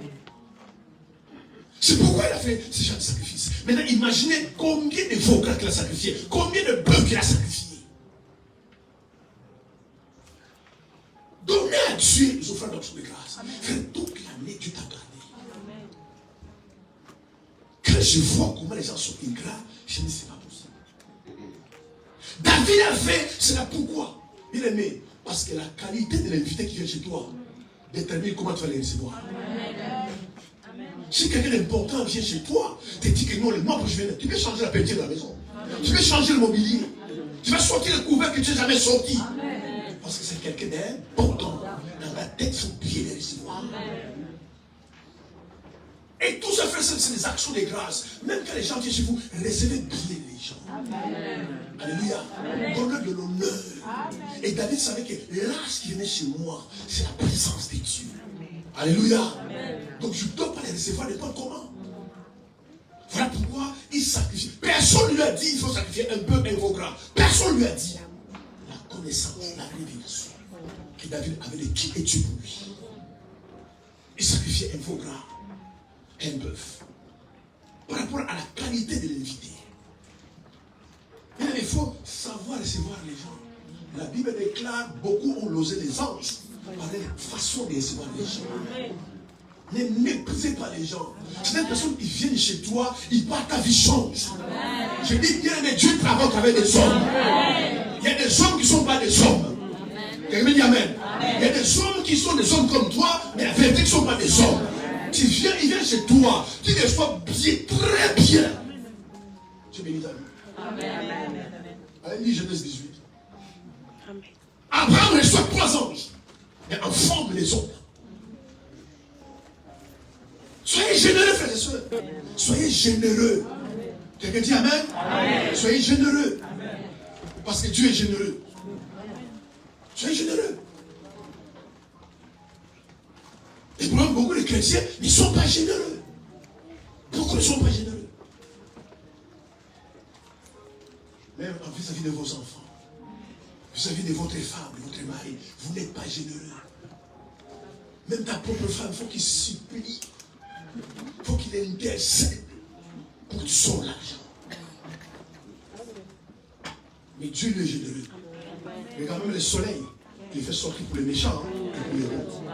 C'est pourquoi il a fait ce genre de sacrifice. Maintenant, imaginez combien de veaux gras qu'il a sacrifié, combien de bœufs qu'il a sacrifié. Donnez à Dieu les offrandes d'action de grâce. Frère, toute l'année, Dieu t'a gardé. Quand je vois comment les gens sont ingrats, je me dis, c'est pas possible. David a fait, c'est là pourquoi. Bien aimé, parce que la qualité de l'invité qui vient chez toi détermine comment tu vas les recevoir. Si quelqu'un d'important vient chez toi, te dit que non, le mois où je viens, tu peux changer la peinture de la maison. Tu peux changer le mobilier. Tu vas sortir le couvert que tu n'as jamais sorti. Parce que c'est quelqu'un d'important. Dans la tête, il faut bien les recevoir. Et tout ça fait, c'est des actions de grâce. Même quand les gens viennent chez vous, recevez bien les gens. Alléluia. Donne-leur de l'honneur. Et David savait que l'âge qui venait chez moi, c'est la présence de Dieu. Alléluia. Donc je ne dois pas les recevoir n'importe comment. Voilà pourquoi il sacrifie. Personne ne lui a dit il faut sacrifier un peu un veau gras. Personne ne lui a dit. La connaissance, la révélation que David avait de qui est Dieu pour lui. Il sacrifiait un veau gras, un bœuf. Par rapport à la qualité de l'invité. Il faut savoir recevoir les gens. La Bible déclare beaucoup ont losé les anges par la façon de recevoir les gens. Ne méprisez pas les gens. Certaines personnes qui viennent chez toi, ils partent, ta vie change. Je dis bien, mais Dieu travaille avec des hommes. Il y a des hommes qui ne sont pas des hommes. Quelqu'un dit Amen. Il y a des hommes qui sont des hommes comme toi, mais la vérité qui ne sont pas des hommes. Tu viens, ils viennent chez toi, tu les reçois bien, très bien. Tu bénis ta vie. Amen. Allez, lis Genèse 18. Abraham reçoit 3 anges, mais en forme des hommes. Soyez généreux, frères et sœurs. Soyez généreux. Quelqu'un dit Amen. Soyez généreux. Parce que Dieu est généreux. Soyez généreux. Et pour beaucoup de chrétiens, ils ne sont pas généreux. Beaucoup ne sont pas généreux. Même vis-à-vis de vos enfants, vis-à-vis de votre femme, de votre mari, vous n'êtes pas généreux. Même ta propre femme, il faut qu'il supplie. Il faut qu'il intercède pour que tu sors l'argent. Mais Dieu est généreux. Regarde même le soleil, il fait sortir pour les méchants et pour les bons.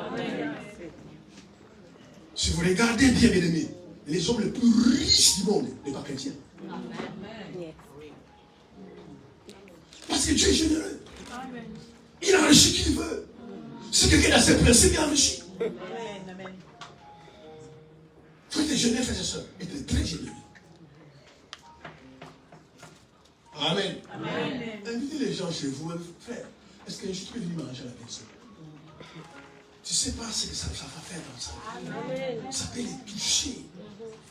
Si vous regardez bien, mes amis, les hommes les plus riches du monde n'est pas chrétien. Parce que Dieu est généreux. Il enrichit qui il veut. Si quelqu'un a ses principes, il enrichit. Il faut être généreux, frères et sœurs. Être très généreux. Amen. Invitez les gens chez vous. Frère, est-ce que je peux venir manger à la personne? Tu ne sais pas ce que ça va faire dans ça. Ça peut les toucher.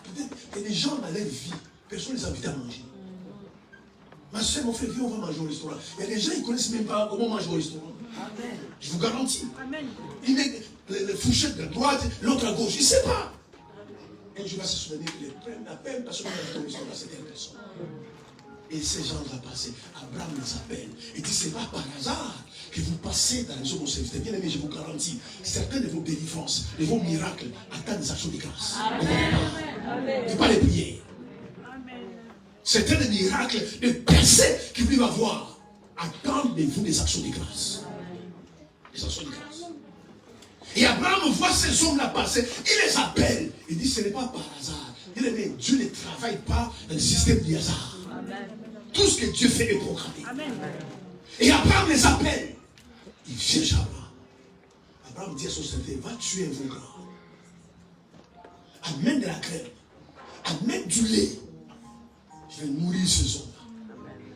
Peut-être qu'il y a des gens dans leur vie, personne ne les invite à manger. Ma soeur, mon frère, viens, on va manger au restaurant. Il y a des gens qui ne connaissent même pas comment manger au restaurant. Je vous garantis. Il met les fourchettes de droite, l'autre à gauche. Il ne sait pas. Et Dieu va se souvenir que la même personne qui a fait ton histoire, c'est telle personne. Et ces gens vont passer. Abraham les appelle. Et dit, c'est pas par hasard que vous passez dans la maison de mon serviteur. Bien aimé, je vous garantis, certains de vos délivrances, de vos miracles, attendent des actions de grâce. Amen. Et pas les prières. Certains des miracles, des percées que vous devez avoir, attendent de vous des actions de grâce. Des actions de grâce. Et Abraham voit ces hommes-là passer, il les appelle. Il dit, ce n'est pas par hasard. Bien aimé, Dieu ne travaille pas dans le système du hasard. Amen. Tout ce que Dieu fait est programmé. Amen. Et Abraham les appelle. Il vient chez Abraham. Abraham dit à son serviteur, va tuer un veau grand. Amène de la crème. Amène du lait. Je vais nourrir ces hommes-là.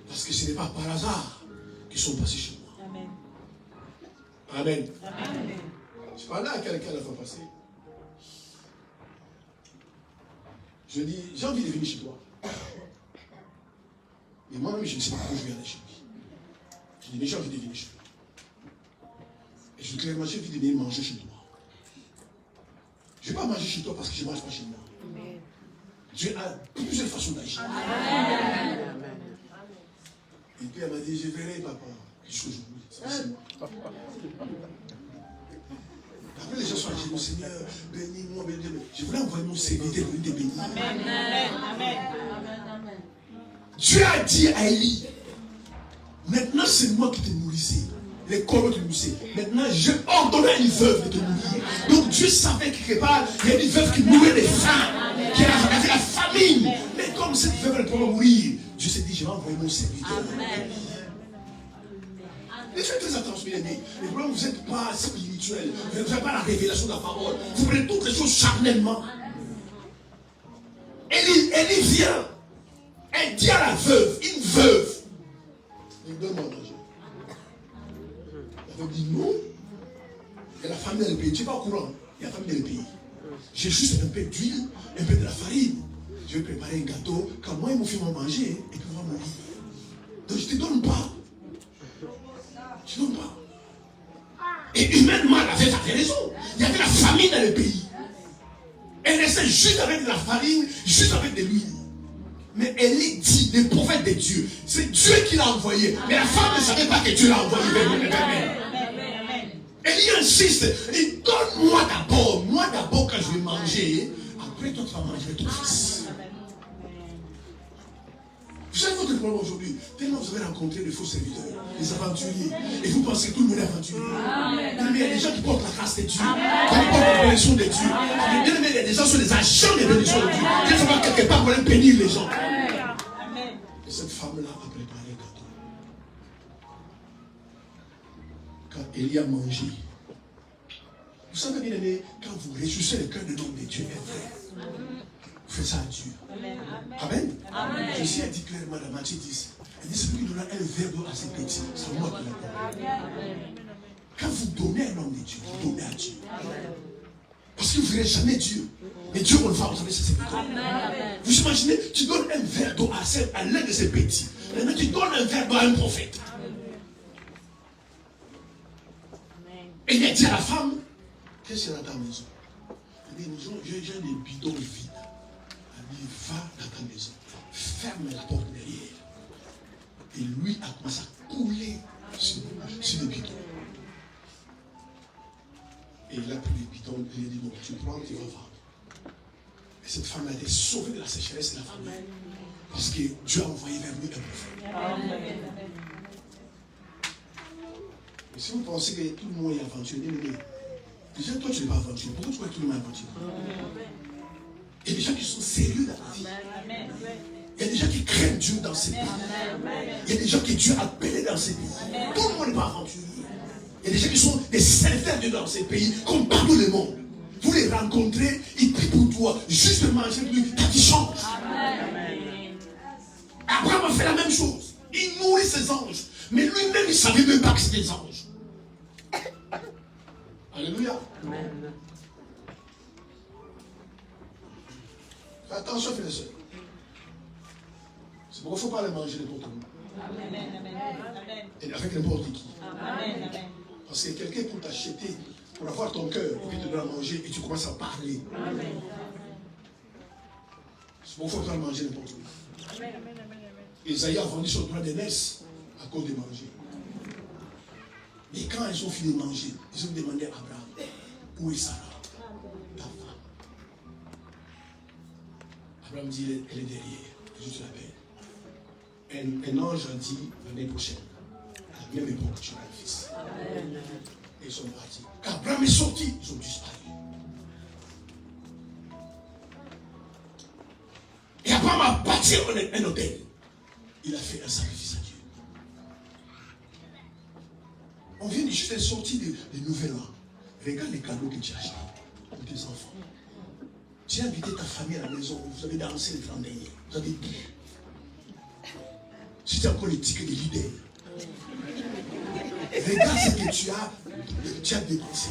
Parce que ce n'est pas par hasard qu'ils sont passés chez moi. Amen. Amen. Amen. Je parlais à quelqu'un la fois passée. Je dis, j'ai envie de venir chez toi. Et moi-même, je ne sais pas où je vais aller chez lui. Je dis, mais j'ai envie de venir chez lui. Et je dis clairement, j'ai envie de venir manger chez toi. Je ne vais pas manger chez toi parce que je ne mange pas chez moi. Amen. Dieu a plusieurs façons d'agir. Et puis elle m'a dit, je verrai papa. Jusqu'au jour. C'est moi. Après les gens sont à genoux, Seigneur, bénis-moi, bénis-moi. Je voulais envoyer mon serviteur pour te bénir. Amen. Amen. Amen. Dieu a dit à Élie, maintenant c'est moi qui te nourrissais. Les corbeaux te nourrissaient. Maintenant je ordonne à une veuve de te nourrir. Donc Dieu savait quelque part, il y a une veuve qui nourrit les femmes, qui avait la famine. Mais comme cette veuve elle pourrait mourir, Dieu s'est dit, je vais envoyer mon serviteur. Amen. Et faites très attention, bien aimés. Les problèmes, vous n'êtes pas spirituels. Vous n'avez pas la révélation de la parole. Vous prenez toutes les choses charnellement. Élie vient. Elle dit à la veuve, une veuve, il donne-moi à manger. La veuve dit non. Il y a la famille dans le pays. Tu n'es pas au courant. Il y a la famille dans le pays. J'ai juste un peu d'huile, un peu de la farine. Je vais préparer un gâteau. Quand moi et mon fils vont manger, et puis on va mourir. Donc je ne te donne pas. Je ne donne pas. Et humainement, la veuve avait raison. Il y avait la famine dans le pays. Elle restait juste avec de la farine, juste avec de l'huile. Mais Élie dit, le prophète de Dieu, c'est Dieu qui l'a envoyé. Mais la femme ne savait pas que Dieu l'a envoyé. Élie insiste, il dit, donne-moi d'abord. Moi d'abord quand je vais manger, après toi tu vas manger ton fils. Vous savez votre problème aujourd'hui, tellement vous avez rencontré des faux serviteurs, des aventuriers, et vous pensez que tout le monde est aventurier. Mais il y a des gens qui portent la grâce de Dieu, qui portent la bénédiction de Dieu. Mais il y a des gens qui sont des agents de bénédiction de Dieu. Qui sont quelque part pour bénir les gens. Et cette femme-là a préparé un gâteau. Quand Élie a mangé, vous savez bien aimé, quand vous réjouissez le cœur de l'homme de Dieu est vrai. Vous faites ça à Dieu. Amen. Amen. Jésus a dit clairement dans Matthieu 10. Il dit, celui qui donnera un verre d'eau à ses petits, c'est moi qui le donne. Quand vous donnez à un homme de Dieu, vous donnez à Dieu. Parce que vous ne verrez jamais Dieu. Mais Dieu, on le voit, vous savez, c'est ses petits. Vous imaginez, tu donnes un verre d'eau à l'un de ses petits. Maintenant, tu donnes un verre d'eau à un prophète. Et il a dit à la femme, qu'est-ce qu'il y a dans ta maison? Il dit, j'ai des bidons vides. Il dit, va dans ta maison, ferme la porte derrière. Et lui a commencé à couler sur les bidons. Et il a pris les bidons, il a dit, non, tu prends, tu vas vendre. Et cette femme a été sauvée de la sécheresse de la famille. Parce que Dieu a envoyé vers lui un prophète. Mais si vous pensez que tout le monde est aventurier, déjà toi tu n'es pas aventurier. Pourquoi tu crois que tout le monde est aventurier? Il y a des gens qui sont sérieux dans la vie. Il y a des gens qui craignent Dieu dans ces pays. Il y a des gens que Dieu a appelés dans ces pays. Tout le monde n'est pas aventurier. Il y a des gens qui sont des serviteurs de Dieu dans ces pays, comme partout le monde. Vous les rencontrez, ils prient pour toi. Juste manger avec lui, ta vie change. Abraham a fait la même chose. Il nourrit ses anges. Mais lui-même, il ne savait même pas que c'était des anges. Alléluia. Amen. Fais attention, frères et sœurs. C'est pourquoi il ne faut pas les manger n'importe où. Et avec n'importe qui. Amen. Parce que quelqu'un peut t'acheter pour avoir ton cœur, et puis te donner à manger, et tu commences à parler. Amen. Bon, il ne faut pas manger n'importe où. Amen, amen, amen, amen. Isaïe a vendu son droit d'aînesse à cause de manger. Mais quand ils ont fini de manger, ils ont demandé à Abraham, où est Sarah, ta femme? Abraham dit, elle est derrière, juste l'appelle. Un ange a dit, l'année prochaine, à la même époque, tu auras un fils. Amen. Et ils sont partis. Quand Abraham est sorti, ils ont disparu. Et Abraham a bâti un hôtel. Il a fait un sacrifice à Dieu. On vient juste de sortir de Nouvel An. Regarde les cadeaux que tu as achetés pour tes enfants. Tu as invité ta famille à la maison, vous avez dansé les 30 derniers, vous avez bu. C'était encore les tickets de leader. Regarde ce que tu as dépensé.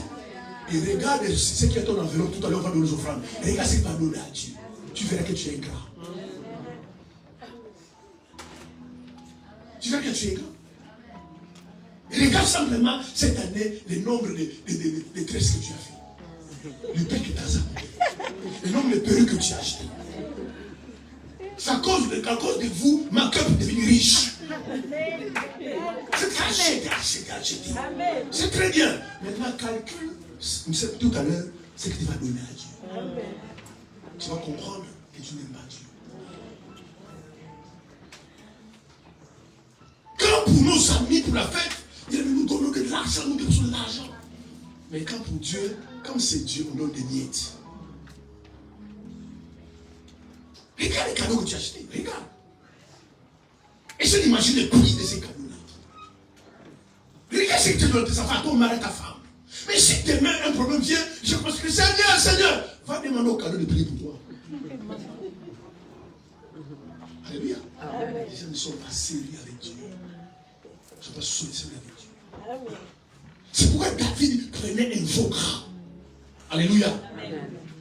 Et regarde ce qui est ton enveloppe. Tout à l'heure, on va donner aux offrandes. Regarde ce que tu as donné à Dieu. Tu verras que tu es ingrat. Tu verras que tu es ingrat. Regarde simplement cette année le nombre de tresses que tu as fait. Le prix que tu as accompli. Le nombre de perruques que tu as acheté. C'est à cause de vous, ma cœur est devenue riche. C'est acheté. C'est très bien. Maintenant, calcule tout à l'heure ce que tu vas donner à Dieu. Tu vas comprendre que tu n'aimes pas Dieu. Quand pour nos amis, pour la fête, nous donnons que de l'argent, nous donnons de l'argent. Mais quand pour Dieu, comme c'est Dieu, on donne des miettes. Regarde les cadeaux que tu as achetés. Regarde. Essaye d'imaginer le prix de ces cadeaux-là. Regarde ce que tu donnes tes enfants, à ton mari, à ta femme. Mais si demain un problème vient, je pense que Seigneur, va demander au cadeau de prier pour toi. Alléluia. Les gens ne sont pas sérieux avec Dieu. Ils ne sont pas sérieux avec Dieu. C'est pourquoi David prenait un veau gras. Alléluia.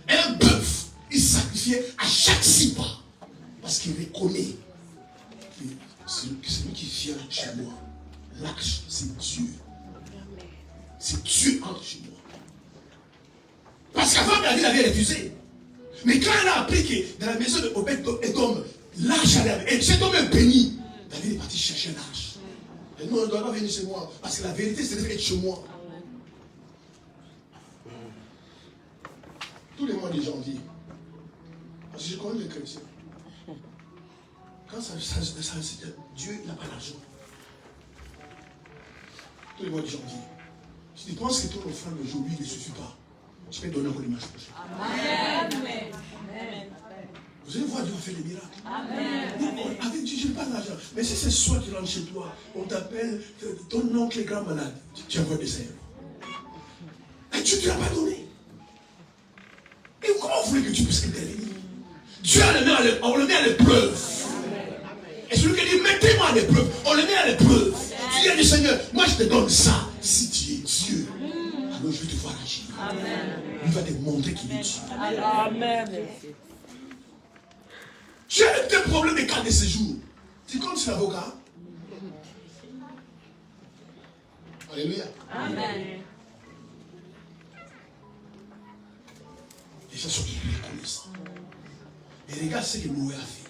Un bœuf. Il sacrifiait à chaque 6 pas. Parce qu'il reconnaît que celui qui vient chez moi, l'arche, c'est Dieu. C'est Dieu entre chez moi. Parce qu'avant, David avait refusé. Mais quand elle a appris que dans la maison de Obed-Edom, l'arche allait avec. Et cet homme est béni. David est parti chercher l'arche. Et non, on ne doit pas venir chez moi. Parce que la vérité, c'est d'être chez moi. Tous les mois de janvier. Parce que je connais les chrétiens. Quand ça Dieu n'a pas d'argent. Tous les mois de janvier. Si tu penses que ton offrande aujourd'hui ne suffit pas, tu peux donner pour dimanche prochain. Amen. Vous allez voir Dieu faire des miracles. Amen. Avec Dieu, je n'ai pas d'argent. Mais si c'est soit tu rentres chez toi, on t'appelle, ton oncle est grand malade, tu envoies des euros. Et Dieu ne te l'a pas donné. Et comment vous voulez que tu puisses intervenir? Dieu on le met à l'épreuve. Et celui qui dit, mettez-moi à l'épreuve, on le met à l'épreuve. Tu dis, Seigneur, moi je te donne ça. Si tu es Dieu, alors je vais te voir agir. Il va te montrer qu'il est Dieu. Amen. J'ai des problèmes de cas de séjour. Tu comptes sur l'avocat? Alléluia. Amen. Les gens sont reconnaissants. Et regarde ce que Noé a fait.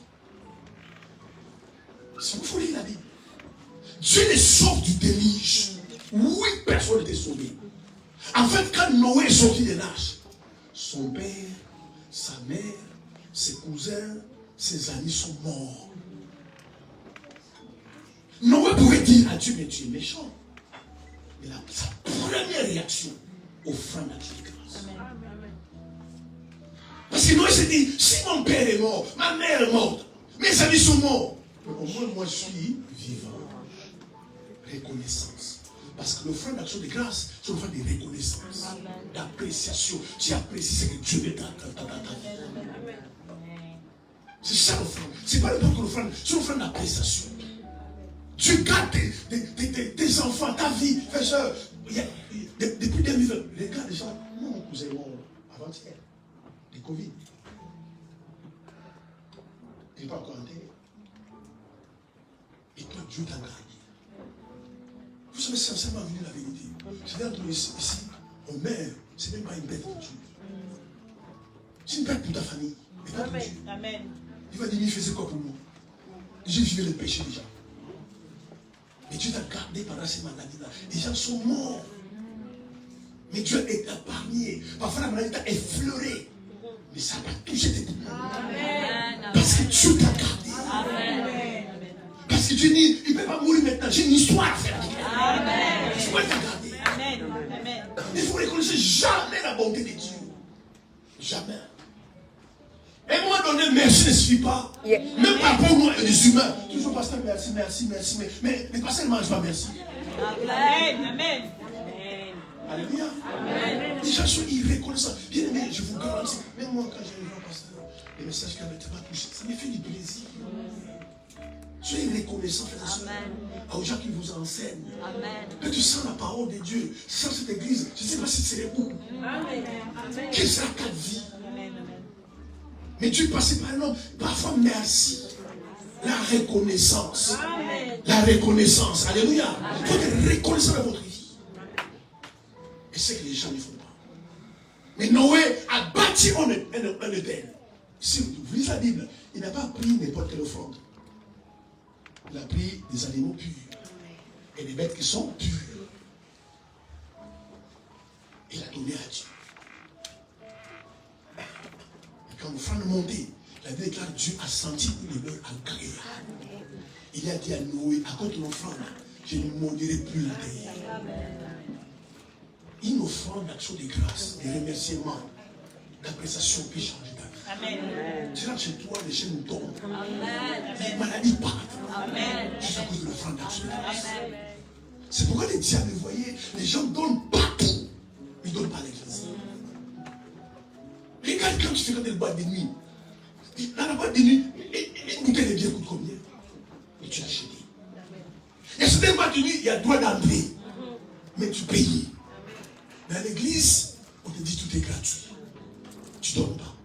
Si vous voulez la Bible, Dieu les sauve du déluge. 8 personnes étaient sauvées. En fait, quand Noé est sorti de l'arche, son père, sa mère, ses cousins, ses amis sont morts. Noé pouvait dire à Dieu, mais tu es méchant. Mais sa première réaction, offrande à Dieu grâce. Parce que Noé s'est dit, si mon père est mort, ma mère est morte, mes amis sont morts, mais au moins moi je suis vivant. Reconnaissance. Parce que l'offrande d'action de grâce, c'est l'offrande de reconnaissance, d'appréciation. Tu apprécies ce que Dieu met dans ta vie. C'est ça l'offrande. C'est pas n'importe quelle offrande, c'est l'offrande d'appréciation. Tu gardes tes enfants, ta vie, frère, soeur. Depuis 2020, regarde les gens, mon cousin est mort avant-hier. Le Covid. Il n'est pas encore enterré. Et toi, Dieu t'a gardé. Vous savez, sincèrement, venir la vérité. C'est dans nous ici, on meurt. Ce n'est même pas une bête pour Dieu. C'est une bête pour ta famille. Et pas pour Dieu. Amen. Il va dire, il faisait quoi pour moi? J'ai vivé le péché déjà. Mais Dieu t'a gardé pendant ces maladies-là. Les gens sont morts. Mais Dieu est épargné. Parfois la maladie t'a effleuré. Mais ça n'a pas touché tes poumons. Parce que Dieu t'a gardé. Amen. Parce que Dieu dit, il ne peut pas mourir maintenant. J'ai une histoire à faire. Amen. C'est pourquoi il t'a gardé. Amen. Il faut reconnaître jamais la bonté de Dieu. Jamais. Et à un moment donné, merci ne suffit pas. Même par rapport nous, les humains. Toujours pasteur, merci. Mais les pasteurs ne mangent pas merci. Amen. Alléluia. Amen. Les gens sont irreconnaissants. Bien aimé, je vous garantis. Même moi, quand j'ai vu un pasteur, les messages qui avaient tellement touché, ça m'a fait du plaisir. Soyez reconnaissants, frères et sœurs, aux gens qui vous enseignent. Amen. Que tu sens la parole de Dieu, sans cette église, je ne sais pas si c'est où. Amen. Quelle sera ta vie? Amen. Mais Dieu passait par l'homme. Parfois, merci. La reconnaissance. Amen. La reconnaissance. Alléluia. Il faut être reconnaissant de votre vie. Et c'est que les gens ne font pas. Mais Noé a bâti un hôtel. Si vous lisez la Bible, il n'a pas pris n'importe quelle offrande. Il a pris des animaux purs. Et des bêtes qui sont pures. Il a donné à Dieu. Et quand l'offrande montait, la Bible déclare Dieu a senti une odeur agréable. Il a dit à Noé, à cause de l'offrande, je ne maudirai plus la terre. Une offrande d'action de grâce, de remerciement, d'appréciation peut changer ta vie. Amen. Tu rentres chez toi, les chaînes tombent. Les maladies partent. Juste à cause de l'offrande d'action de grâce. C'est pourquoi les diables, vous voyez, les gens donnent partout, mais ils ne donnent pas à l'église. Regarde quand tu fais dans le boîte de nuit. Dans la boîte de nuit, une bouteille de bière coûte combien? Et tu l'as acheté. Il y a certaines boîtes de nuit, il y a droit d'entrée. Mais tu payes. Dans l'église, on te dit tout est gratuit. Tu ne donnes pas.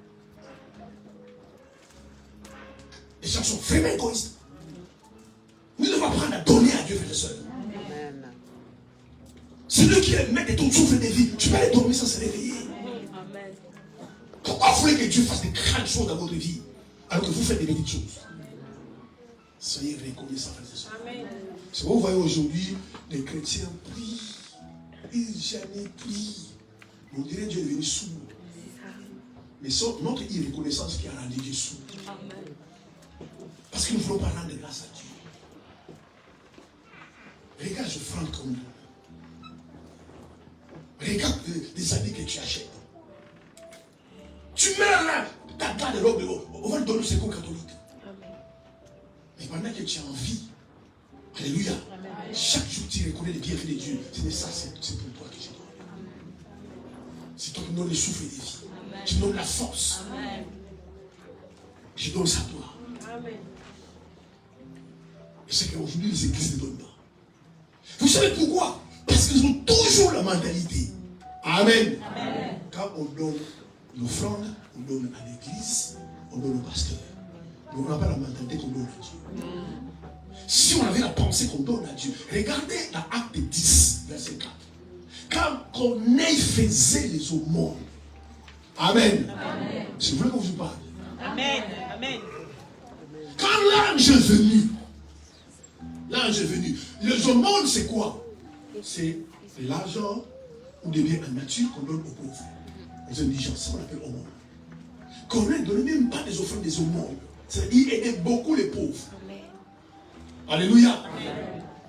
Les gens sont vraiment égoïstes. Nous devons apprendre à donner à Dieu, frères et sœurs. Celui qui est le maître de ton souffle de vie, tu peux aller dormir sans se réveiller. Pourquoi vous voulez que Dieu fasse des grandes choses dans votre vie alors que vous faites des petites choses? Soyez reconnaissants, frères et sœurs. C'est pourquoi vous voyez aujourd'hui, les chrétiens prient. Ils jamais prient. On dirait que Dieu est devenu sourd. Mais c'est notre irreconnaissance qui a rendu Dieu sourd. Parce que nous ne voulons pas rendre grâce à Dieu. Regarde ce franc qu'on donne. Regarde les habits que tu achètes. Tu meurs là, ta garde de robe, on va le donner au secours catholique. Mais pendant que tu as envie, alléluia, chaque jour tu reconnais les bienfaits de Dieu. C'est ça, c'est pour toi que je donne. C'est toi qui me donnes le souffle de vie. Tu me donnes la force. Je donne ça à toi. Et c'est qu'aujourd'hui les églises ne donnent pas. Vous savez pourquoi? Parce qu'ils ont toujours la mentalité. Amen. Quand on donne l'offrande, on donne à l'église, on donne au pasteur. Mais on n'a pas la mentalité qu'on donne à Dieu. Si on avait la pensée qu'on donne à Dieu, regardez dans Acte 10, verset 4. Quand Corneille faisait les aumônes, Amen. C'est vrai qu'on vous parle. Amen. Quand l'ange est venu, les aumônes c'est quoi? C'est de l'argent ou des biens en nature qu'on donne aux pauvres, aux indigents, ça on appelle aumône. Corneille ne donnait même pas des offrandes des aumônes. Il aidait beaucoup les pauvres. Alléluia.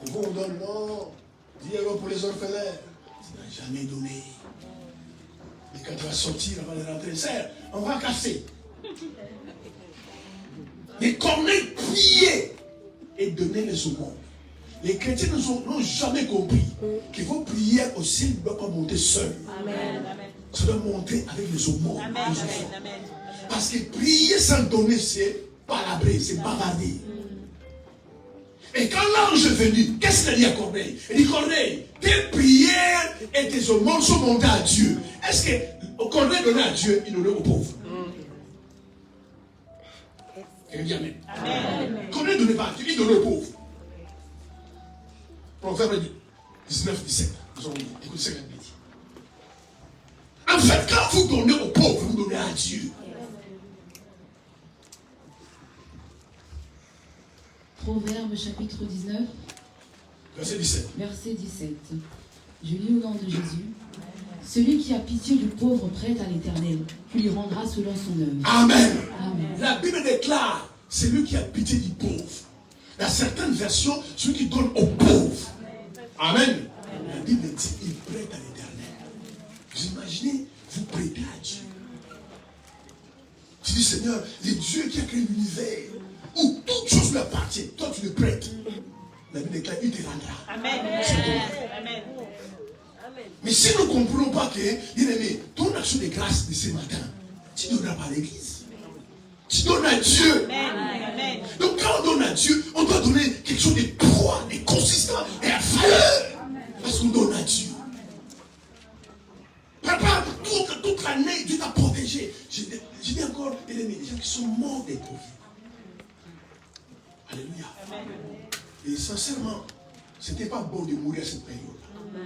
Et vous on donne, non, 10 € pour les orphelins. Tu n'as jamais donné. Mais quand tu vas sortir avant de rentrer, c'est, on va casser. Mais Corneille priait et donnait les aumônes. Les chrétiens n'ont jamais compris qu'il faut prier au ciel, il ne doit pas monter seul. Ça doit monter avec les aumônes. Parce que prier sans donner, c'est palabrer, c'est bavarder. Et quand l'ange est venu, qu'est-ce qu'il a dit à Corneille? Il dit, Corneille, tes prières et tes aumônes sont montées à Dieu. Est-ce que Corneille donnait à Dieu, il donnait aux pauvres? Il dit Amen. Corneille ne donnait pas à Dieu, il donnait aux pauvres. Proverbe 19, 17. Écoutez ce qu'il a dit. En fait, quand vous donnez aux pauvres, vous donnez à Dieu. Proverbe chapitre 19, verset 17. verset 17. Je lis au nom de Jésus. Celui qui a pitié du pauvre prête à l'Éternel, tu lui rendras selon son œuvre. Amen. Amen. La Bible déclare, c'est lui qui a pitié du pauvre. Dans certaines versions, celui qui donne aux pauvres. Amen. La Bible dit, il prête à l'Éternel. Vous imaginez, vous prêtez à Dieu. Tu dis, Seigneur, le Dieu qui a créé l'univers, où toute chose lui appartient, toi tu le prêtes. La Bible déclare, il te rendra. Amen. Amen. Mais si nous ne comprenons pas que, bien aimé, ton action de grâce de ce matin, tu ne donneras pas à l'église. Tu donnes à Dieu. Amen. Donc quand on donne à Dieu, on doit donner quelque chose de droit, de consistant et à valeur. Parce qu'on donne à Dieu. Papa, toute l'année, Dieu t'a protégé. Je dis encore, bien aimé, les gens qui sont morts des pauvres. Alléluia. Et sincèrement, ce n'était pas bon de mourir à cette période-là.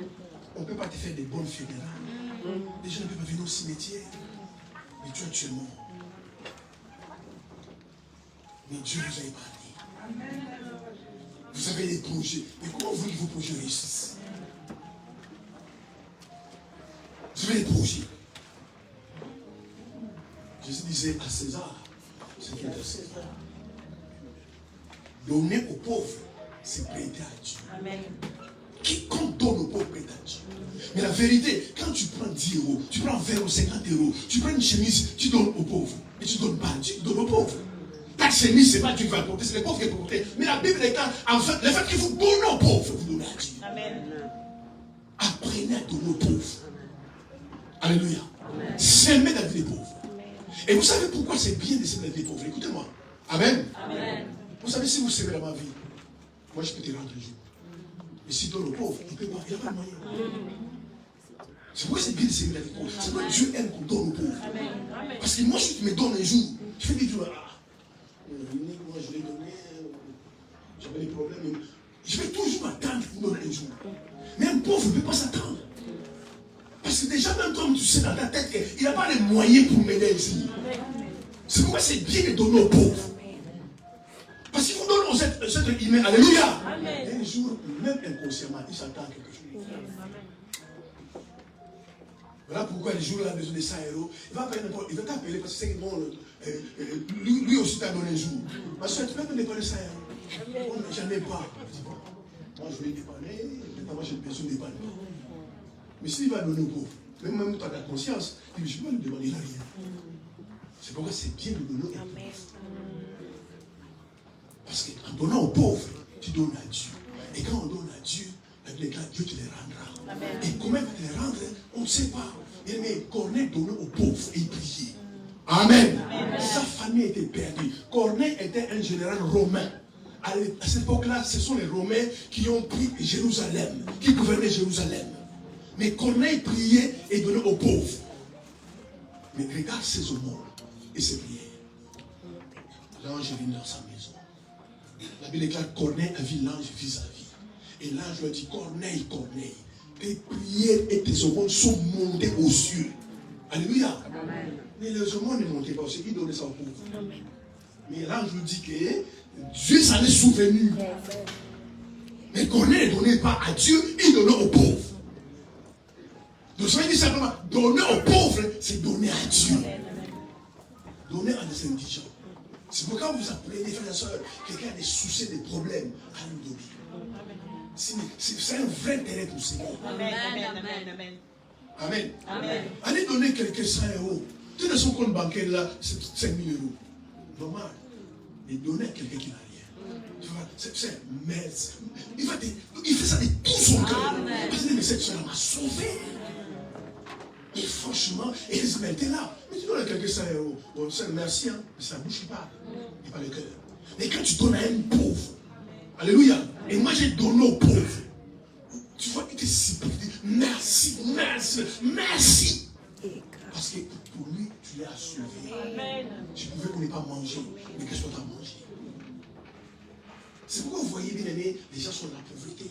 On ne peut pas te faire des bonnes funérailles. Les gens ne peuvent pas venir au cimetière. Mais tu es mort. Mais Dieu vous a épargné. Vous avez des projets. Mais comment vous voulez que vos projets réussissent? Vous avez des projets. Jésus disait à César, c'est qui est à César. Donner aux pauvres, c'est prêter à Dieu. Amen. Quiconque donne aux pauvres prête à Dieu. Mais la vérité, quand tu prends 10 euros, tu prends 20 ou 50 euros, tu prends une chemise, tu donnes aux pauvres. Et tu ne donnes pas à Dieu, tu donnes aux pauvres. Ta chemise, ce n'est pas Dieu qui va porter, c'est les pauvres qui vont porter. Mais la Bible déclare, en fait, le fait que vous donnez aux pauvres, vous donnez à Dieu. Amen. Apprenez à donner aux pauvres. Alléluia. S'aimer la vie des pauvres. Et vous savez pourquoi c'est bien de s'aimer la vie des pauvres? Écoutez-moi. Amen. Amen. Vous savez, si vous s'aimez dans ma vie, moi je peux te rendre un jour. Mais si donne aux pauvres, il peut pas, il n'a pas de moyen. C'est pourquoi c'est bien de s'aimer la vie des pauvres. C'est pourquoi Dieu aime qu'on donne aux pauvres. Parce que moi, si tu me donnes un jour, je fais des jours, moi je l'ai donné, j'avais des problèmes. Je vais toujours m'attendre pour donner un jour. Mais un pauvre ne peut pas s'attendre. Parce que déjà, même comme tu sais dans ta tête qu'il n'a pas les moyens pour m'aider ici. C'est pourquoi c'est bien de donner aux pauvres. Parce qu'il vous donne aux êtres humains. Alléluia. Amen. Un jour, même inconsciemment, il s'attend à quelque chose. Voilà pourquoi les jours où il a besoin de 100 euros, il va t'appeler parce que c'est bon, lui aussi t'a donné un jour. Ma soeur, tu peux me dépanner 100 euros? Oh, j'en ai pas. Je dis, bon, moi je vais dépanner, maintenant moi j'ai besoin de dépanner. Mais s'il va donner aux pauvres, même toi tu as conscience, je ne peux pas lui demander rien. C'est pourquoi c'est bien de donner aux pauvres. Parce qu'en donnant aux pauvres, tu donnes à Dieu. Et quand on donne à Dieu, Dieu te les rendra. Amen. Et comment il va te les rendre, on ne sait pas. Mais Corneille donnait aux pauvres et il priait. Amen. Amen. Sa famille était perdue. Corneille était un général romain. À cette époque-là, ce sont les Romains qui ont pris Jérusalem, qui gouvernaient Jérusalem. Mais Corneille priait et donnait aux pauvres. Mais regarde ses aumônes et ses prières. L'ange est venu dans sa maison. La Bible déclare Corneille a vu l'ange vis-à-vis. Et l'ange lui a dit, Corneille, Corneille, tes prières et tes aumônes sont montées aux cieux. Alléluia. Amen. Mais les aumônes ne montaient pas aux cieux, ils donnaient ça aux pauvres. Amen. Mais l'ange lui dit que Dieu s'en est souvenu. Mais Corneille ne donnait pas à Dieu, il donnait aux pauvres. Donc ça veut dire simplement, donner aux pauvres, c'est donner à Dieu. Donner à des indigents. C'est pourquoi vous appelez les frères et sœurs, quelqu'un a des soucis, des problèmes, à nous donner. C'est un vrai intérêt pour ces gens. Amen. Amen. Amen. Amen. Allez donner quelqu'un 100 euros. Tu as son compte bancaire là, c'est 5 000 euros. Normal. Et donner à quelqu'un qui n'a rien. Tu vois, c'est un maître. Il fait ça de tout son cœur. Parce que cette soeur m'a sauvé. Et franchement, Ismaël était là. Mais tu donnes à quelqu'un 100 euros. Bon, c'est un merci, hein. Mais ça ne bouge pas. Et pas le cœur. Mais quand tu donnes à un pauvre, alléluia. Et moi j'ai donné aux pauvres. Tu vois, il te supplie. Merci, merci, merci. Parce que pour lui, tu l'as sauvé. Amen. Tu pouvais qu'on n'ait pas mangé. Mais qu'est-ce qu'on t'a mangé? C'est pourquoi vous voyez, bien aimé, les gens sont dans la pauvreté.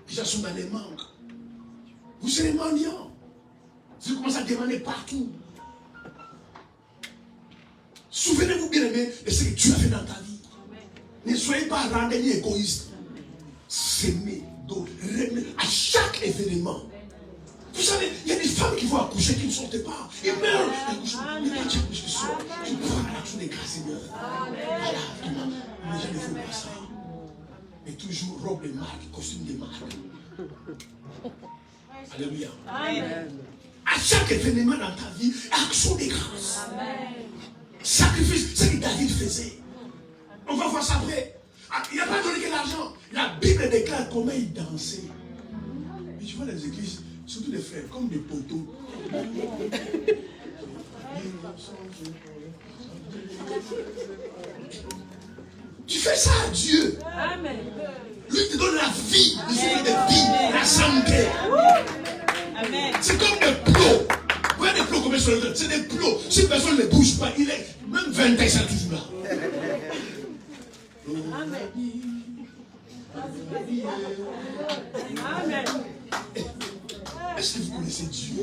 Les gens sont dans les manques. Vous serez mendiants. Vous commencez à demander partout. Souvenez-vous, bien aimé, de ce que tu as fait dans ta vie. Ne soyez pas rendez égoïste. S'aimer, à chaque événement. Vous savez, il y a des femmes qui vont accoucher qui ne sortent pas. Ils meurent. Mais quand tu accouches, tu sors. Tu prends l'action des grâces, Seigneur. Voilà, les gens ne font pas ça. Mais toujours robe de marque, costume de marque. Alléluia. À chaque événement dans ta vie, action des grâces. Sacrifice, c'est ce que David faisait. On va voir ça après. Il n'a pas donné que l'argent. La Bible déclare comment il dansait. Mais tu vois les églises, surtout les frères, comme des poteaux. Tu fais ça à Dieu. Lui te donne la vie, le souffle de vie, la santé. C'est comme des plots. Vous voyez des plots comme ça, c'est des plots. Si personne ne les bouge pas, il est même 20 ans, il sera toujours là. Amen. Est-ce que vous connaissez Dieu?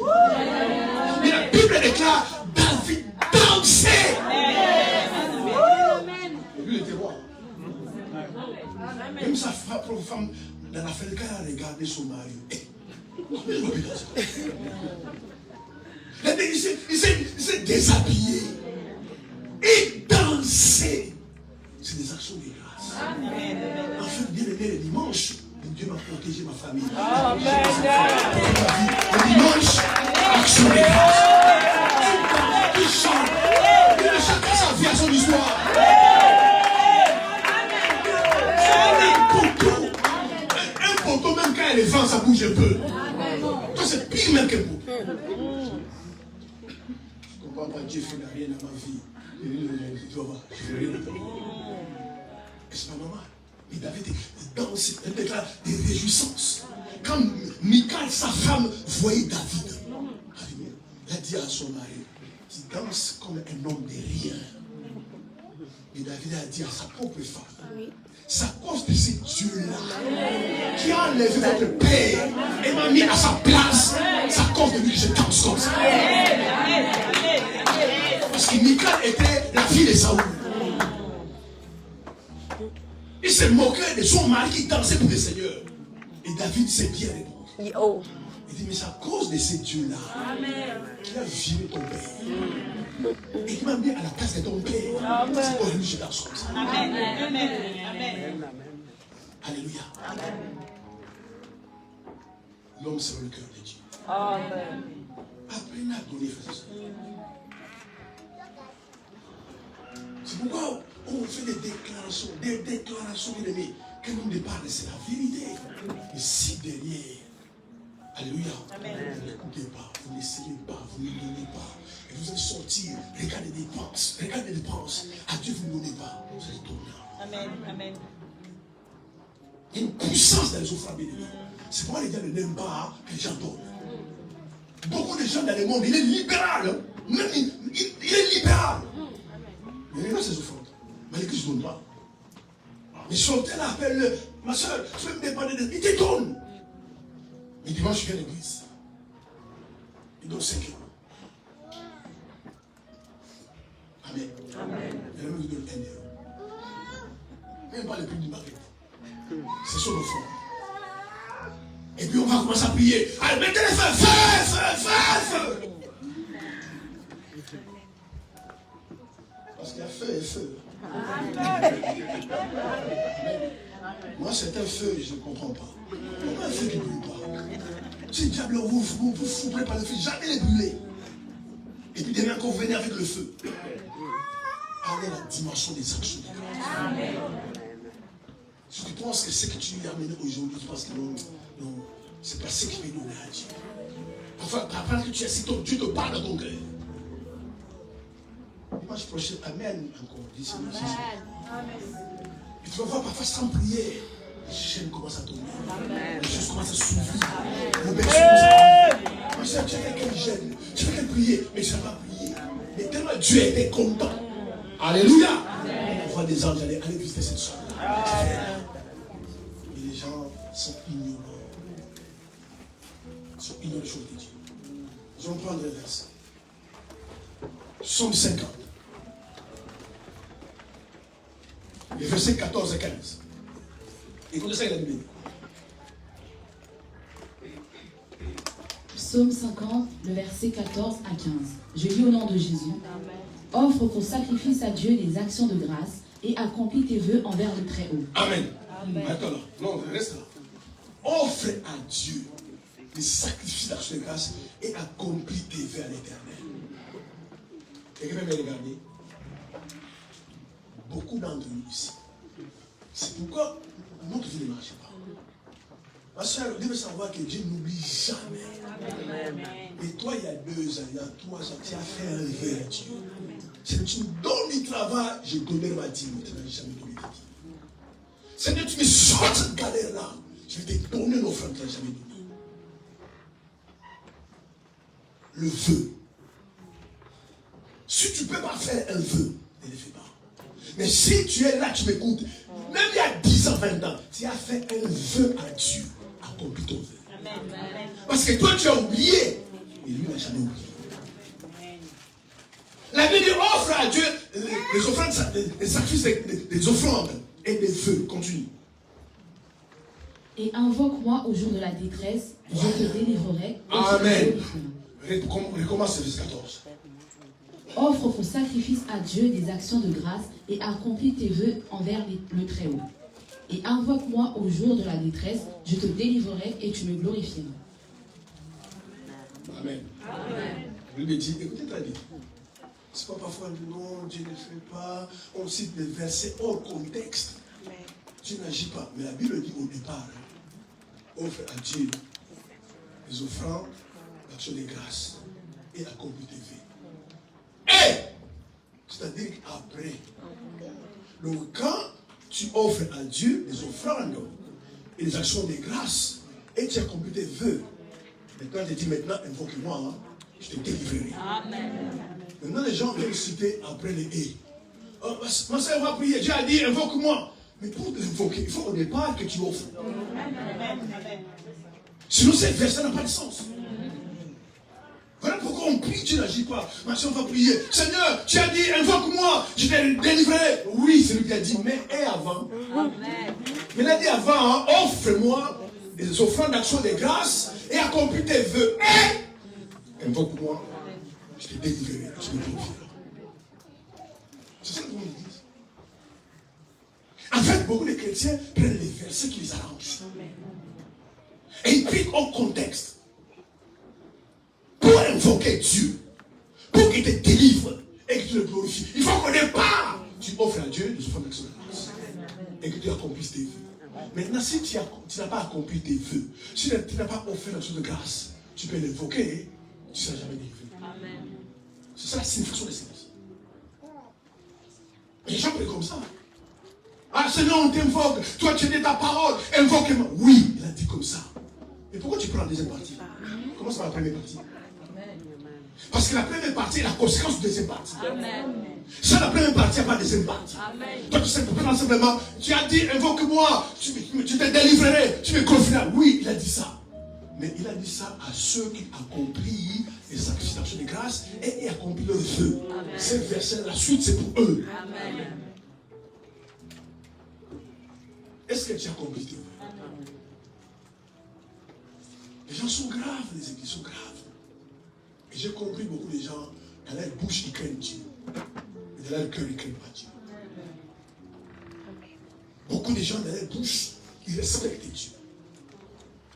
Et la Bible déclare David dansait. Lui il était roi. Même sa propre femme dans la fête, quand elle a regardé son mari, il s'est déshabillé et dansé. C'est des actions de grâce. En fait, bien aimé, le dimanche, Dieu m'a protégé ma famille. Le dimanche, action de grâce. Il chante. Chacun sa vie à son histoire. Un poteau, même quand il est vent, ça bouge un peu. Toi, c'est pire même que vous. Je ne comprends pas, Dieu fait rien dans ma vie. Tu vas voir, je fais rien. C'est pas normal. Mais David danse, elle déclare des réjouissances. Quand Michal, sa femme, voyait David, elle a dit à son mari, tu danses comme un homme de rien. Et David a dit à sa propre femme, c'est à cause de ce Dieu-là qui a enlevé votre père et m'a mis à sa place. C'est à cause de lui que je danse comme ça. Parce que Michal était la fille de Saoul. Il se moquait de son mari qui dansait pour le Seigneur. Et David s'est bien répondre. Il dit, mais c'est à cause de ce Dieu-là qui a viré ton père. Et qui m'a mis à la place de ton père. C'est pour lui que je danse comme ça. Amen. Amen. Alléluia. L'homme, c'est le cœur de Dieu. Apprenez à donner, frère. C'est pourquoi on fait des déclarations ennemies. Que l'on ne parle, c'est la vérité. Mais si derrière, alléluia, vous n'écoutez pas, vous n'essayez pas, vous ne donnez pas, et vous allez sortir, regardez les dépenses, à Dieu vous ne donnez pas, vous allez tourner. Amen. Il y a une puissance dans les offrandes bénies. C'est pourquoi les gens ne n'aiment pas que les gens donnent. Beaucoup de gens dans le monde, il est libéral. Même il est libéral. Mais regarde ces offrandes. Mais l'église ne donne pas. Mais son tel appelle, ma soeur, tu veux me demander de... Il te donne. Mais dimanche, je viens à l'église. Il donne 5 euros. Amen. Et là, il donne 1 euro. Même pas le prix du market. C'est son offrande. Et puis on va commencer à prier. Allez, mettez les feu. Parce qu'il y a feu et feu. Moi, c'est un feu, je ne comprends pas. Pourquoi un feu qui ne brûle pas? Si le diable vous foutez par le feu, jamais les brûler. Et puis demain, quand vous venez avec le feu, allez à la dimension des actions de grâce. Si tu penses que ce que tu lui as amené aujourd'hui, tu penses que non, c'est pas ce qui va donner à Dieu. Enfin, après que tu es assis, Dieu te parle dans ton cœur. Dimanche prochain, amen encore. Dis Seigneur, c'est ça. Et tu vas voir parfois sans prière, les chaînes commencent à tomber. Les choses commencent à s'ouvrir. Le berceau commence à... Ma soeur, tu as quelqu'un qui gêne. Tu fais qu'elle prier, mais je ne sais pas prier. Mais tellement Dieu était content. Alléluia. On voit des anges aller visiter cette soeur. Et les gens sont ignorants. Ils sont ignorants des choses de Dieu. Nous allons prendre le verset. Psaume 50. Les versets 14 et 15. Écoutez ça, il a dit. Psaume 50, le verset 14 à 15. Je lis au nom de Jésus. Offre pour sacrifice à Dieu des actions de grâce et accomplis tes vœux envers le Très-Haut. Amen. Attends là. Non, reste là. Offre à Dieu des sacrifices d'actions de grâce et accomplis tes vœux à l'Éternel. Quelqu'un peut me regarder? Beaucoup d'entre nous ici. C'est pourquoi notre vie ne marche pas. Ma soeur, vous devez savoir que Dieu n'oublie jamais. Amen. Et toi, il y a 2 ans, il y a 3 ans, tu as fait un vœu à Dieu. Si tu me donnes du travail, je donnerai ma dîme. Tu n'as jamais donné ta dîme. Seigneur, tu me sors de cette galère-là. Je vais te donner l'offrande que tu n'as jamais donnée. Le vœu. Si tu ne peux pas faire un vœu, ne le fais pas. Mais si tu es là, tu m'écoutes, même il y a 10 ans, 20 ans, tu as fait un vœu à Dieu, accomplis ton vœu. Amen. Parce que toi, tu as oublié, et lui n'a jamais oublié. La Bible offre à Dieu les offrandes, les sacrifices, des offrandes et des vœux. Continue. Et invoque-moi au jour de la détresse, je te délivrerai. Amen. Recommence le verset 14. Offre pour sacrifice à Dieu des actions de grâce et accomplis tes vœux envers le Très-Haut. Et invoque-moi au jour de la détresse, je te délivrerai et tu me glorifieras. Amen. Amen. Je lui dis, écoutez ta vie. C'est pas parfois non, Dieu ne fait pas. On cite des versets hors contexte. Dieu n'agit pas. Mais la Bible dit au départ, offre à Dieu les offrandes, l'action de grâce et accomplis tes vœux. C'est-à-dire qu'après, donc quand tu offres à Dieu les offrandes et les actions de grâce et tu accomplis tes vœux, maintenant je dis maintenant invoque-moi, hein, je te délivrerai. Amen. Maintenant les gens viennent citer après les et. Oh, ma soeur va prier, Dieu a dit invoque-moi. Mais pour l'invoquer, il faut au départ que tu offres. Amen. Sinon cette verset n'a pas de sens. Voilà pourquoi on prie, Dieu n'agit pas. Maintenant, on va prier. Seigneur, tu as dit, invoque-moi, je te délivrerai. Oui, c'est lui qui a dit, mais et avant. Amen. Mais il a dit avant, hein, offre-moi des offrandes d'action de grâce et accomplis tes vœux. Et invoque-moi, je te délivrerai, je te glorifierai. C'est ça que vous me dites. En fait, beaucoup de chrétiens prennent les versets qui les arrangent. Et ils piquent au contexte. Pour invoquer Dieu, pour qu'il te délivre et que tu le glorifies, il faut qu'au départ, tu offres à Dieu les offrandes d'action de grâce et que tu accomplisses tes vœux. Maintenant, si tu n'as pas accompli tes vœux, si tu n'as pas offert l'action de grâce, tu peux l'invoquer, tu ne seras jamais délivré. C'est ça la signification de silence. Les gens prient comme ça. Ah Seigneur, on t'invoque, toi tu dis ta parole, invoque-moi. Oui, il a dit comme ça. Mais pourquoi tu prends la deuxième partie? Commence par la première partie. Parce que la première partie est la conséquence de la deuxième partie. Amen. Sans la première partie, il n'y a pas de deuxième partie. Amen. Donc, simplement, tu as dit, invoque-moi, tu te délivrerai, tu me confieras. Oui, il a dit ça. Mais il a dit ça à ceux qui accomplissent les sacrifices d'action de grâce et accomplissent leurs vœux. Ces versets, la suite, c'est pour eux. Amen. Est-ce que tu as accompli tes vœux? Les gens sont graves, les églises sont graves. Et j'ai compris beaucoup de gens, dans leur bouche, ils craignent Dieu. Mais dans leur cœur, ils ne craignent pas Dieu. Beaucoup de gens, dans leur bouche, ils respectent Dieu.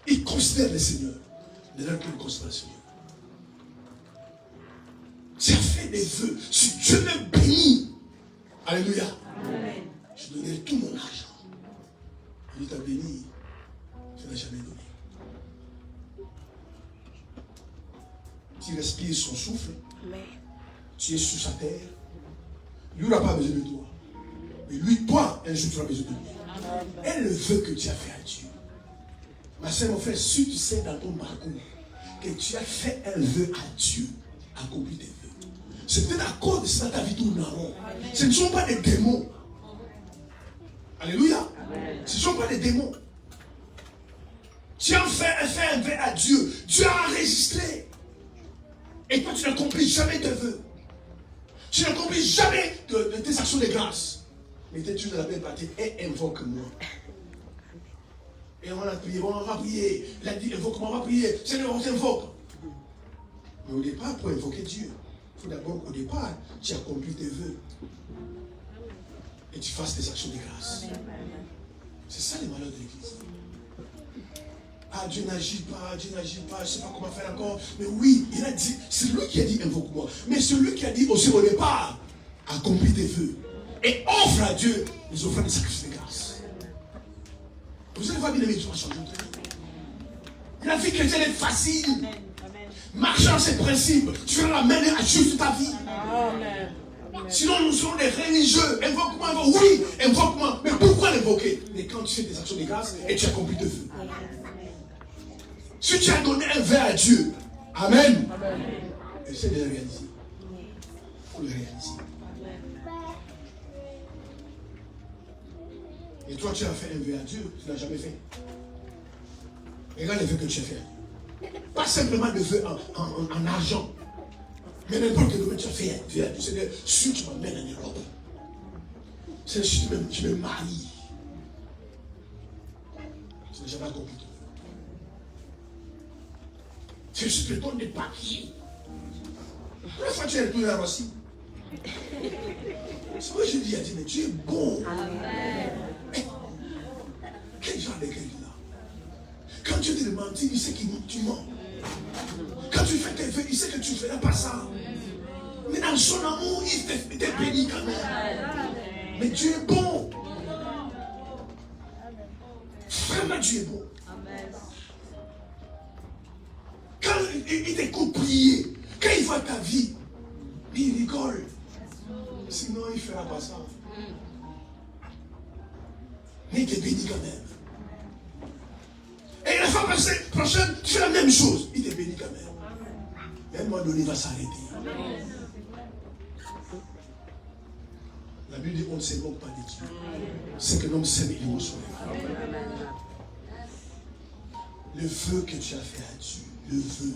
Ils considèrent le Seigneur. Dans leur cœur, ils considèrent le Seigneur. Tu as fait des vœux. Si Dieu me bénit, alléluia, amen, je donnerai tout mon argent. Il t'a béni, tu n'as jamais donné. Tu respires son souffle, tu es sur sa terre. Lui n'a pas besoin de toi. Mais lui, toi, un jour, tu as besoin de lui. Et le vœu que tu as fait à Dieu. Ma soeur, mon frère, si tu sais dans ton parcours que tu as fait un vœu à Dieu, accomplis tes vœux. C'est peut-être à cause de ça ta vie tourne en rond. Ce ne sont pas des démons. Alléluia. Ce ne sont pas des démons. Tu as fait un vœu à Dieu. Dieu a enregistré. Et toi, tu n'accomplis jamais tes vœux. Tu n'accomplis jamais de tes actions de grâce. mettez-tu dans la même partie et invoque-moi. Et on a prié, on va prier. Il a dit, invoque-moi, on va prier. Seigneur, on t'invoque. Mais au départ, pour invoquer Dieu, il faut d'abord qu'au départ, tu accomplis tes vœux. Et tu fasses des actions de grâce. C'est ça les malheurs de l'église. Ah, Dieu n'agit pas, je ne sais pas comment faire encore. Mais oui, il a dit, c'est lui qui a dit invoque-moi. Mais celui qui a dit aussi au départ, accomplis tes vœux. Et offre à Dieu les offrandes des sacrifices de grâce. Vous allez voir bien aimé, tu vas changer de vie. La vie chrétienne est facile. Marchant ses principes, tu vas l'amener à juste ta vie. Amen. Sinon, nous serons des religieux. Invoque-moi, oui, invoque-moi. Mais pourquoi l'invoquer? Mais quand tu fais des actions de grâce et tu accomplis tes vœux. Si tu as donné un vœu à Dieu, Amen. Essaie de le réaliser. Il faut le réaliser. Et toi, tu as fait un vœu à Dieu, tu ne l'as jamais fait. Regarde les vœux que tu as fait. Pas simplement de vœux en argent. Mais n'importe quel domaine, tu as fait un vœu à Dieu. C'est-à-dire, si tu m'emmènes en Europe, c'est si tu me maries. Tu n'as jamais accompli ton vœu. Si je te donne des papiers. La fois tu es retourné à Rossi. C'est vrai que je dis à Dieu, mais tu es bon. Amen. Quel genre de quelqu'un là? Quand Dieu te demande, il sait que tu mens. Quand tu fais tes vœux, il sait que tu ne feras pas ça. Mais dans son amour, il te bénit quand même. Mais Dieu est bon. Vraiment, Dieu est bon. Quand il t'écoute prier, quand il voit ta vie, il rigole. Sinon, il ne fera pas ça. Mais il te bénit quand même. Et la fois prochaine, tu fais la même chose. Il te bénit quand même. Mais à un moment donné, il va s'arrêter. La Bible dit on ne se moque pas de Dieu. C'est que l'homme sème, il reçoit. Le vœu que tu as fait à Dieu, le vœu.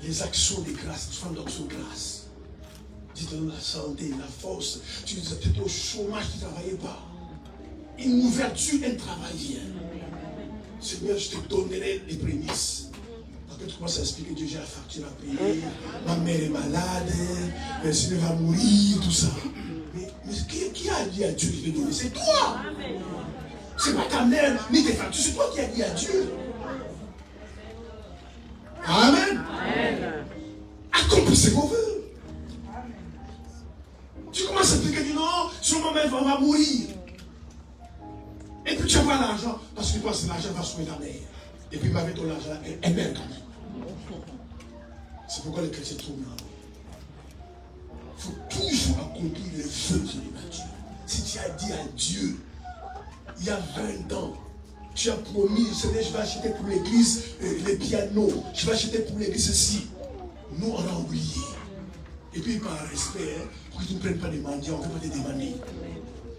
Les actions de grâce, tu fais une action de grâce. Dites-nous la santé, la force. Tu étais au chômage, tu ne travaillais pas. Une ouverture, un travail vient. Seigneur, je te donnerai les prémices. Après, tu commences à expliquer Dieu, j'ai la facture à payer. Ma mère est malade. Le Seigneur va mourir, tout ça. Mais qui a dit à Dieu de te donner? C'est toi. C'est pas ta mère, ni tes factures. C'est toi qui as dit à Dieu. Amen. Accomplissez vos vœux. Tu commences à te dire non, son maman va mourir. Et puis tu vas l'argent, parce que tu penses que l'argent va sauver ta mère. Et puis avec ton argent, elle meurt quand même. C'est pourquoi les chrétiens tournent là. Il faut toujours accomplir les vœux de Dieu. Si tu as dit à Dieu, il y a 20 ans, tu as promis, Seigneur, je vais acheter pour l'église les pianos, je vais acheter pour l'église ceci. Nous, on a oublié. Et puis par respect, pour que tu ne prennes pas des mendiants, on ne peut pas te demander.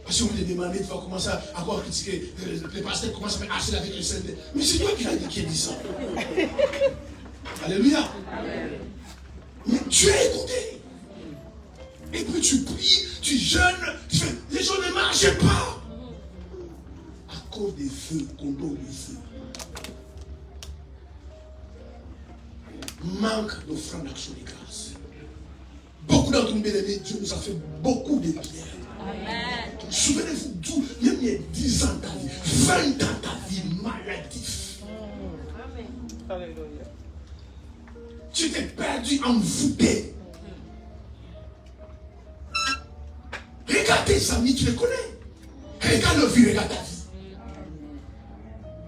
Parce qu'on veut te demander, tu vas commencer à avoir critiqué, les pasteurs commencent à me hacher avec les saints. Mais c'est toi qui as dit ça. Alléluia. Mais tu as écouté. Et puis tu pries, tu jeûnes, tu fais, les gens ne marchent pas. À cause des feux, qu'on donne les feux. Manque d'offrande d'action de grâce. Beaucoup d'entre nous, bien-aimés, Dieu nous a fait beaucoup de bien. Amen. Souvenez-vous d'où, même il y a 10 ans ta vie, 20 ans ta vie, maladif. Amen. Alléluia. Tu t'es perdu, envoûté. Regarde tes amis, tu les connais. Regarde leur vie, regarde ta vie.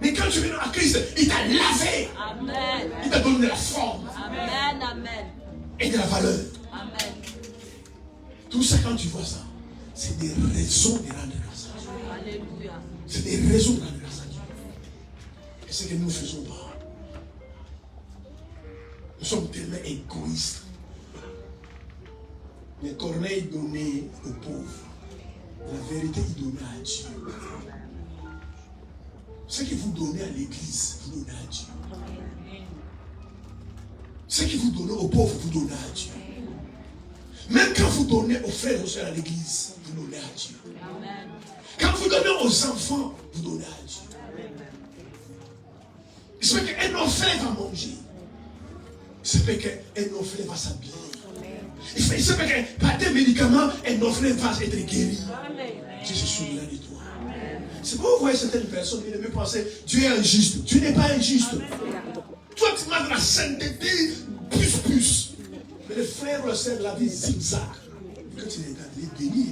Mais quand tu viens à Christ, il t'a lavé. Amen. Il t'a donné de la forme. Amen. Amen. Et de la valeur. Amen. Tout ça, quand tu vois ça, c'est des raisons de rendre grâce à Dieu. Alléluia. C'est des raisons de rendre grâce à Dieu. Et c'est que nous ne faisons pas. Nous sommes tellement égoïstes. Mais Corneille donnait aux pauvres. La vérité, il donnait à Dieu. Ce que vous donnez à l'église, vous donnez à Dieu. Ce que vous donnez aux pauvres, vous donnez à Dieu. Même quand vous donnez aux frères et aux sœurs à l'église, vous donnez à Dieu. Amen. Quand vous donnez aux enfants, vous donnez à Dieu. Il se peut qu'un orphelin va manger. Il se peut qu'un orphelin va s'habiller. Il se peut que par des médicaments, un orphelin va être guéri. Dieu se souviendra de toi. C'est pourquoi vous voyez certaines personnes qui aiment penser Dieu est injuste. Dieu n'est pas injuste. Toi, tu m'as de la sainteté, plus. Mais les frères ou les sœurs de la vie zigzag. Quand tu les regardes, il est béni.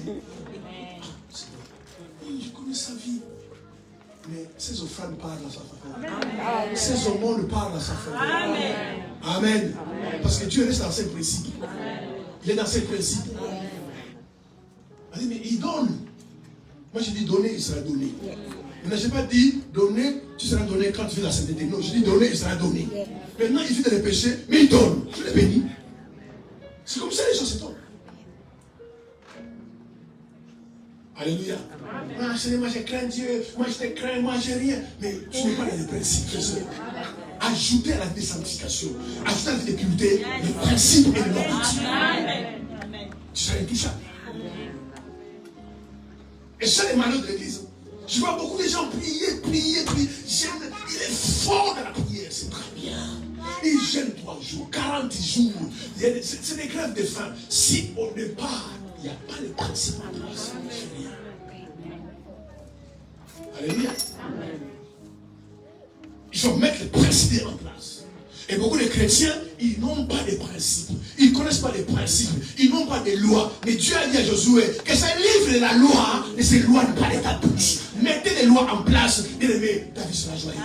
Oui, je connais sa vie. Mais ses offrandes parlent à sa faveur. Ses aumônes parlent à sa faveur. Amen. Parce que Dieu reste dans ses principes. Il est dans ses principes. Mais il donne. Moi, je dis donner, il sera donné. Mais je n'ai pas dit donner, tu seras donné quand tu fais la sainteté. Non, je dis donner, il sera donné. Maintenant, il fait des péchés, mais il donne. Je l'ai béni. C'est comme ça les choses se tombent. Alléluia. Moi, je crains Dieu. Moi, je te crains. Moi, je n'ai rien. Mais tu n'es pas dans les principes. Ajoutez à la vie de sanctification. Ajoutez à la vie de pureté le principe et le nom de Dieu. Tu seras intouchable. Et ça, les malheurs de l'église. Je vois beaucoup de gens prier. Jeûne. Il est fort dans la prière. C'est très bien. Il jeûne 3 jours, 40 jours. C'est des grèves de faim. Si au départ, il n'y a pas de principe en place, il ne fait rien. Alléluia. Il faut mettre les principes en place. Et beaucoup de chrétiens, ils n'ont pas de principes. Ils ne connaissent pas les principes. Ils n'ont pas de lois. Mais Dieu a dit à Josué que ce livre de la loi ne s'éloigne pas de ta bouche. Mettez les lois en place. Et aimez, ta vie sera joyeuse.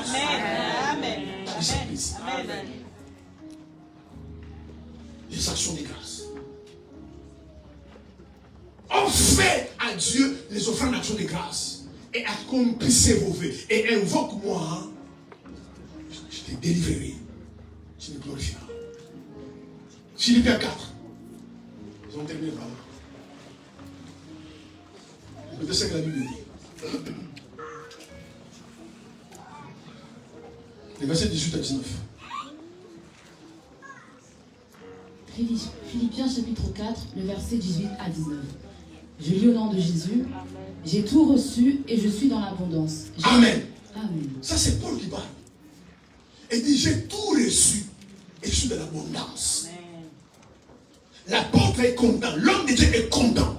Amen. Ta vie sera plaisir. Amen. Les actions de grâce. Offrez à Dieu les offrandes d'actions de grâce. Et accomplissez vos vœux. Et invoque-moi. Je te délivrerai. Je me glorifierai. Philippiens 4. Nous allons terminer par là. Écoutez ce que la Bible dit. Les versets 18 à 19. Philippiens chapitre 4, le verset 18 à 19. Je lis au nom de Jésus. J'ai tout reçu et je suis dans l'abondance. Amen. Amen. Ça c'est Paul qui parle. Il dit j'ai tout reçu et je suis dans l'abondance. L'apôtre est content. L'homme de Dieu est content.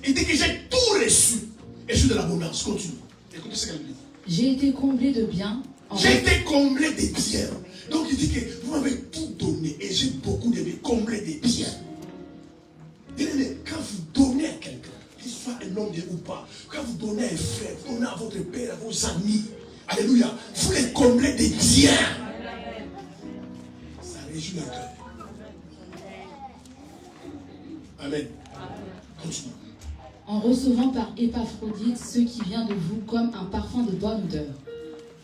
Il dit que j'ai tout reçu et je suis dans l'abondance. Continue. Écoutez ce qu'elle dit. J'ai été comblé de biens. J'ai été comblé de biens. Donc il dit que vous m'avez tout donné et j'ai beaucoup de biens, comblé de biens. Quand vous donnez à quelqu'un, qu'il soit un homme ou pas, quand vous donnez à un frère, vous donnez à votre père, à vos amis, alléluia, vous les comblez de biens. Ça réjouit le cœur. Amen. Continue. En recevant par Épaphrodite ce qui vient de vous comme un parfum de bonne odeur,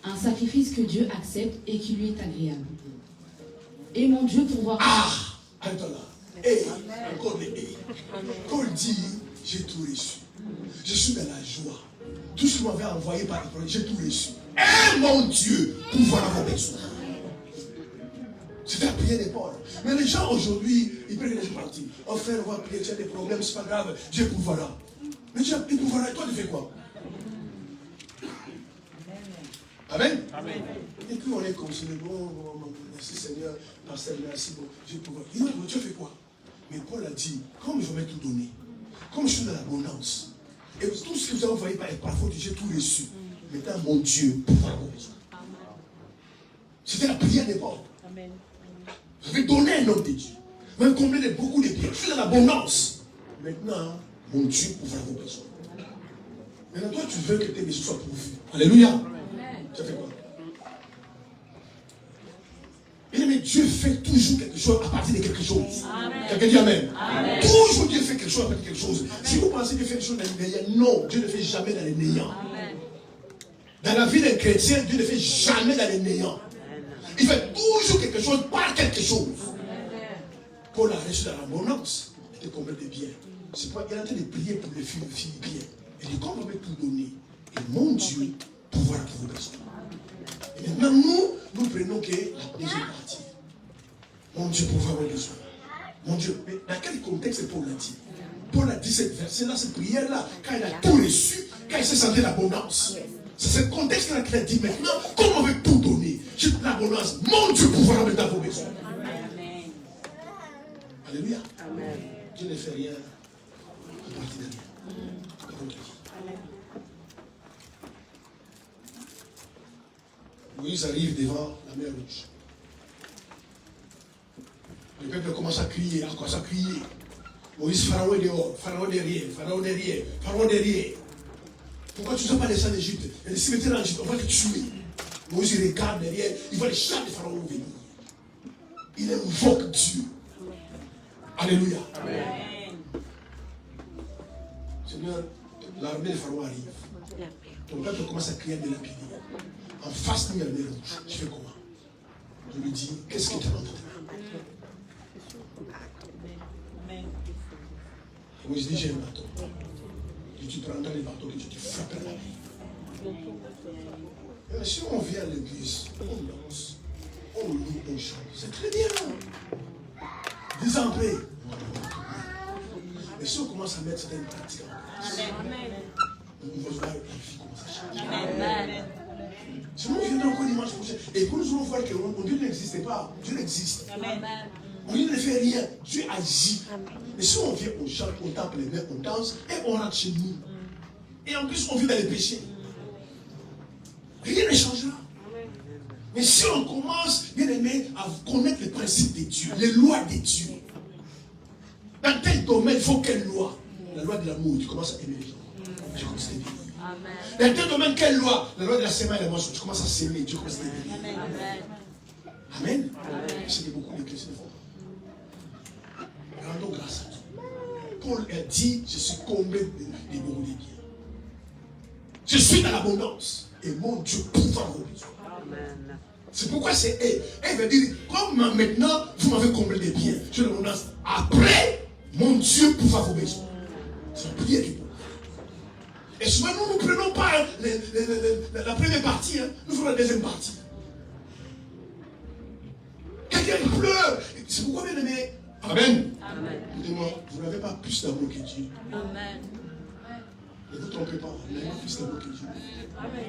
un sacrifice que Dieu accepte et qui lui est agréable. Et mon Dieu pourvoira. Attends là. Et, encore des et. Paul dit, j'ai tout reçu. Je suis dans la joie. Tout ce que vous m'avez envoyé par Épaphrodite, j'ai tout reçu. Et mon Dieu pourvoira vos besoins. C'était la prière de Paul. Mais les gens aujourd'hui, ils prennent les gens partis. Oh frère, on va prier, tu as des problèmes, c'est pas grave, Dieu pourvoira. Mais Dieu pourvoira, et toi tu fais quoi? Amen. Amen. Et puis on est comme ça, bon, merci Seigneur, pasteur, merci, bon, Dieu pourvoira. Tu fais quoi? Mais Paul a dit, comme je vais tout donner, comme je suis dans l'abondance, et tout ce que vous avez envoyé par Épaphrodite, j'ai tout reçu. Maintenant, mon Dieu pourvoira vos besoins. C'était la prière de Paul. Amen. Je vais donner un homme de Dieu. Je vais combler de beaucoup de biens. Je suis dans l'abondance. Maintenant, mon Dieu pourvoira vos besoins. Maintenant, toi, tu veux que tes besoins soient pourvus. Alléluia. Amen. Tu as fait quoi? Mais Dieu fait toujours quelque chose à partir de quelque chose. Quelqu'un dit Amen. Amen. Toujours Dieu fait quelque chose à partir de quelque chose. Si vous pensez que Dieu fait quelque chose dans le néant, non, Dieu ne fait jamais dans le néant. Dans la vie d'un chrétien, Dieu ne fait jamais dans le néant. Il fait toujours quelque chose par quelque chose. Paul a reçu dans l'abondance. Il était combien de biens. C'est pourquoi il est en train de prier pour les filles bien. Il dit, comme on veut tout donner, et mon Dieu pourvoira pour vos besoins. Et maintenant, nous prenons que la deuxième partie. Mon Dieu pourvoira vos besoins. Mon Dieu, mais dans quel contexte Paul l'a dit? Paul a dit cette verset-là, cette prière-là, quand il a tout reçu, quand il s'est senti l'abondance. C'est ce contexte-là qu'il a dit maintenant, comme on veut tout donner, j'ai l'abondance, mon Dieu pourra mettre dans vos besoins. Amen. Alléluia. Amen. Dieu ne fait rien à partir de rien. Dans votre vie. Moïse arrive devant la mer Rouge. Le peuple commence à crier, Moïse, Pharaon est dehors, Pharaon derrière, Pharaon derrière, Pharaon derrière. Pourquoi tu ne sais pas descendre d'Égypte? Et les cimetières en Égypte, on va te tuer. Moïse il regarde derrière, il voit les chars de Pharaon venir. Il invoque Dieu. Alléluia. Amen. Seigneur, l'armée de Pharaon arrive. Ton peuple commence à crier de lapider. En face de la mer Rouge, tu fais comment? Je lui dis, qu'est-ce que tu as dans ta main? Moi je dis, j'ai un bâton. Et tu prendras les bâtons que tu frapperas la main. Et si on vient à l'église, on danse, on loue, on chante, c'est très bien. 10 ans après, mais si on commence à mettre certaines pratiques en place, on va voir la vie commence à changer. Amen. Sinon, on viendra encore dimanche prochain. Et quand nous allons voir que mon Dieu n'existe pas, Dieu existe. Amen. Mon Dieu ne fait rien, Dieu agit. Mais si on vient, on chante, on tape les mains, on danse, et on rentre chez nous. Et en plus, on vit dans les péchés. Rien ne changera. Mais si on commence, bien aimé, à connaître les principes de Dieu, les lois de Dieu, dans tel domaine, il faut quelle loi? La loi de l'amour, tu commences à aimer les gens. Tu commences à aimer. Dans tel domaine, quelle loi? La loi de la semaine et la moisson, tu commences à s'aimer, tu commences à aimer. Amen. C'est beaucoup d'églises de fond. Rendons grâce à Dieu. Paul a dit, je suis comblé des bons des biens. Je suis dans l'abondance. Et mon Dieu pourra vos besoins. C'est pourquoi c'est elle veut dire, comme maintenant vous m'avez comblé des biens, je l'abondance. Après, mon Dieu pourra vos besoins. C'est la prière du Paul. Et souvent nous ne prenons pas la première partie, nous faisons la deuxième partie. Quelqu'un pleure. C'est pourquoi bien aimé. Amen. Écoutez-moi, vous n'avez pas plus d'amour que Dieu. Amen. Ne vous trompez pas, vous n'avez pas plus d'amour que Dieu. Amen.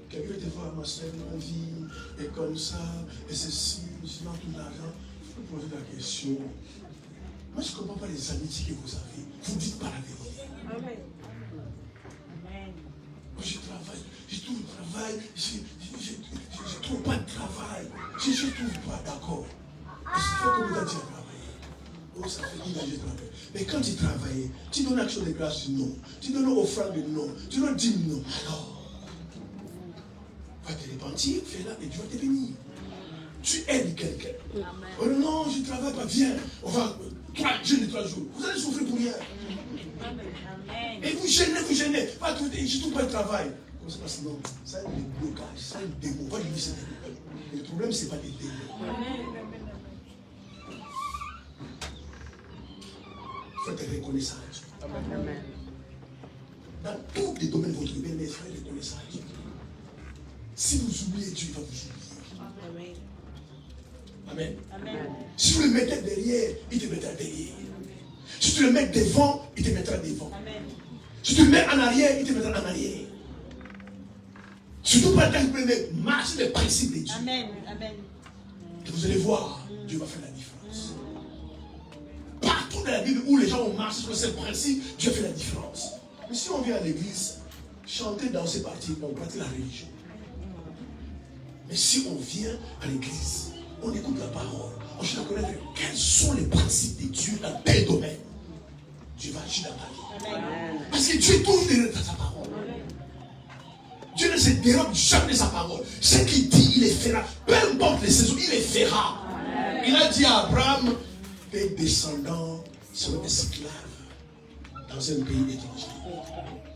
Quelqu'un te voit, ma soeur, ma vie est comme ça, et ceci, je donne tout l'argent. Il faut poser la question. Moi, je ne comprends pas les amitiés que vous avez. Vous ne dites pas la vérité. Amen. Moi, je travaille, je trouve le travail, je ne trouve pas de travail. Je ne trouve pas, d'accord. Ça fait combien de temps tu as travaillé? Oh, ça fait 10 ans que j'ai travaillé. Mais quand tu travailles, tu donnes action de grâce, non. Tu donnes offrande, non. Tu donnes 10 non. Alors, va te repentir, fais-la et Dieu va te bénir. Tu aides quelqu'un. Oh non, je ne travaille pas, viens. On va, 3 jeûnes de 3 jours. Vous allez souffrir pour rien. Amen. Et vous gênez. Pas tout, je ne trouve pas de travail. Comme ça, parce que non, ça a des blocages, ça a des démons. Moi, je dis c'est des démons. Le problème, ce n'est pas des démons. Faites reconnaissance. Amen. Dans tous les domaines de votre vie, mes frères, reconnaissance. Si vous oubliez Dieu, il va vous oublier. Amen. Amen. Si vous le mettez derrière, il te mettra derrière. Si tu le mets devant, il te mettra devant. Amen. Si tu le mets en arrière, il te mettra en arrière. Surtout pas quand vous prenez marche les principes de Dieu. Amen. Amen. Et vous allez voir, Dieu va faire la différence. Partout dans la Bible où les gens ont marché sur ces principes, Dieu fait la différence. Mais si on vient à l'église, chanter, danser, partir, on pratique la religion. Mais si on vient à l'église, on écoute la parole, on cherche à connaître quels sont les principes de Dieu dans tel domaine, Dieu va agir dans ta vie. Amen. Parce que Dieu est toujours derrière sa parole. Dieu ne se dérobe jamais de sa parole. Ce qu'il dit, il les fera. Peu importe les saisons, il les fera. Amen. Il a dit à Abraham, tes descendants seront esclaves dans un pays étranger.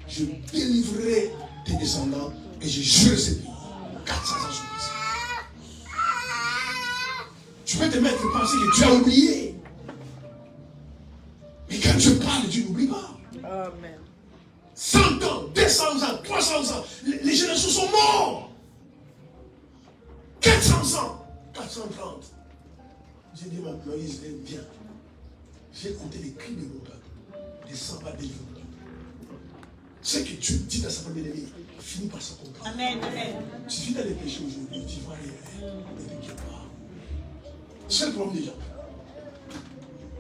Je délivrerai tes descendants et je jurerai ce pays. 400 ans sur ça. Tu peux te mettre à penser que tu as oublié. Mais quand Dieu parle, Dieu n'oublie pas. Amen. 100 ans, 200 ans, 300 ans, les générations sont morts. 400 ans, 430. Dieu dit à Moïse, viens. J'ai compté les cris de mon peuple. Descends pas délivrer mon peuple. Ce que Dieu dit à sa première ennemi, finit par s'accomplir. Amen. Amen. Tu vis dans les péchés aujourd'hui, tu vas rien. Ne t'inquiète pas. C'est le problème des gens.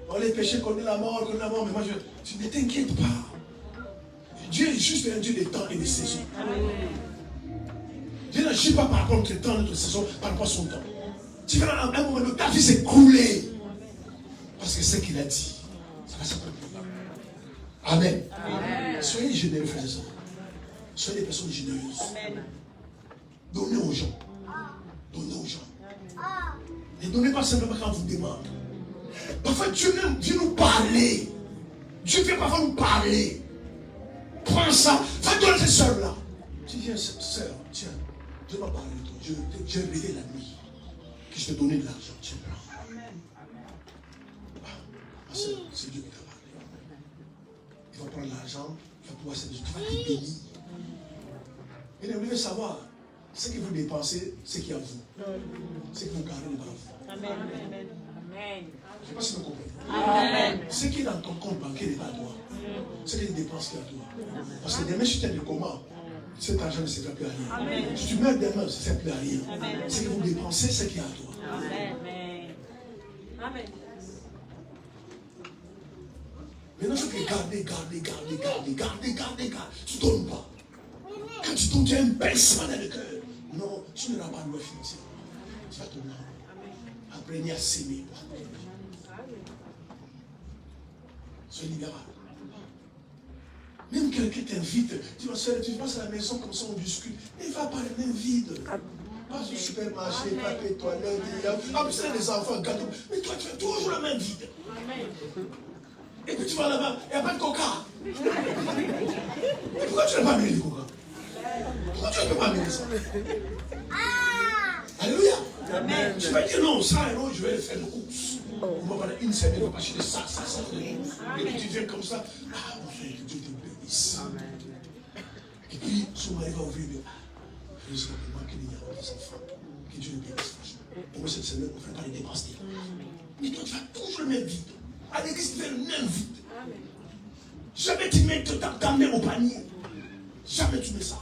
On les péchés connaît la mort, mais moi tu ne t'inquiète pas. Dieu est juste un Dieu des temps et des saisons. Dieu n'agit pas par rapport à notre temps, notre saison, par rapport à son temps. Tu vas à un moment donné, ta vie s'est coulée. Parce que c'est ce qu'il a dit, ça va s'accomplir. Amen. Amen. Soyez généreux, frères et sœurs. Soyez des personnes généreuses. Amen. Donnez aux gens. Donnez aux gens. Ne donnez pas simplement quand on vous demande. Parfois, Dieu vient nous parler. Dieu vient parfois nous parler. Prends ça. Va donner cette soeur-là. Tu dis, sœur, tiens, Dieu m'a parlé de toi. J'ai rêvé la nuit que je te donnais de l'argent. Tiens, prends. C'est Dieu qui t'a parlé. Il va prendre l'argent, il va pouvoir s'aider, tu vas te bénir. Et vous devez savoir, ce que vous dépensez, c'est qui est à vous. Ce que vous gardez n'est pas à vous. Amen. Amen. Je ne sais pas si vous comprenez. Amen. Ce qui est dans ton compte bancaire n'est pas à toi. Ce qui est une dépense qui est à toi. Parce que demain, si tu as des commandes, cet argent ne sert plus à rien. Amen. Si tu meurs demain, ça ne sert plus à rien. Amen. Ce que vous dépensez, c'est qui est à toi. Amen. Amen. Maintenant, il faut que garder. Tu ne donnes pas. Quand tu donnes, tu as un baissement dans le cœur. Non, tu n'auras pas de loi financière. Tu vas tourner. Apprenez à s'aimer. Sois libéral. Même quelqu'un t'invite, tu passes à la maison comme ça, on discute. Il ne va pas le même vide. Pas au supermarché, pas les toilettes. En plus, c'est des enfants, gâteaux. Mais toi, tu fais toujours le même vide. Et puis tu vas là-bas, il n'y a pas de coca. Et pourquoi tu n'as pas amené le coca? Pourquoi tu ne peux pas amener ça? Alléluia. Amen. Tu vas dire non, ça, non, je vais faire de course. On va parler une semaine, on va acheter ça. Et puis tu viens comme ça. Ah, mon frère, que Dieu te bénisse. Et puis, son mari va ouvrir le. Je sais pas qu'il y a des enfants. Que Dieu le bénisse. Pour moi, cette semaine, on ne fait pas les dépenses. Mais toi, tu vas toujours le même vide. À l'église, tu fais le même vide. Jamais tu mets ta main au panier. Jamais tu mets ça.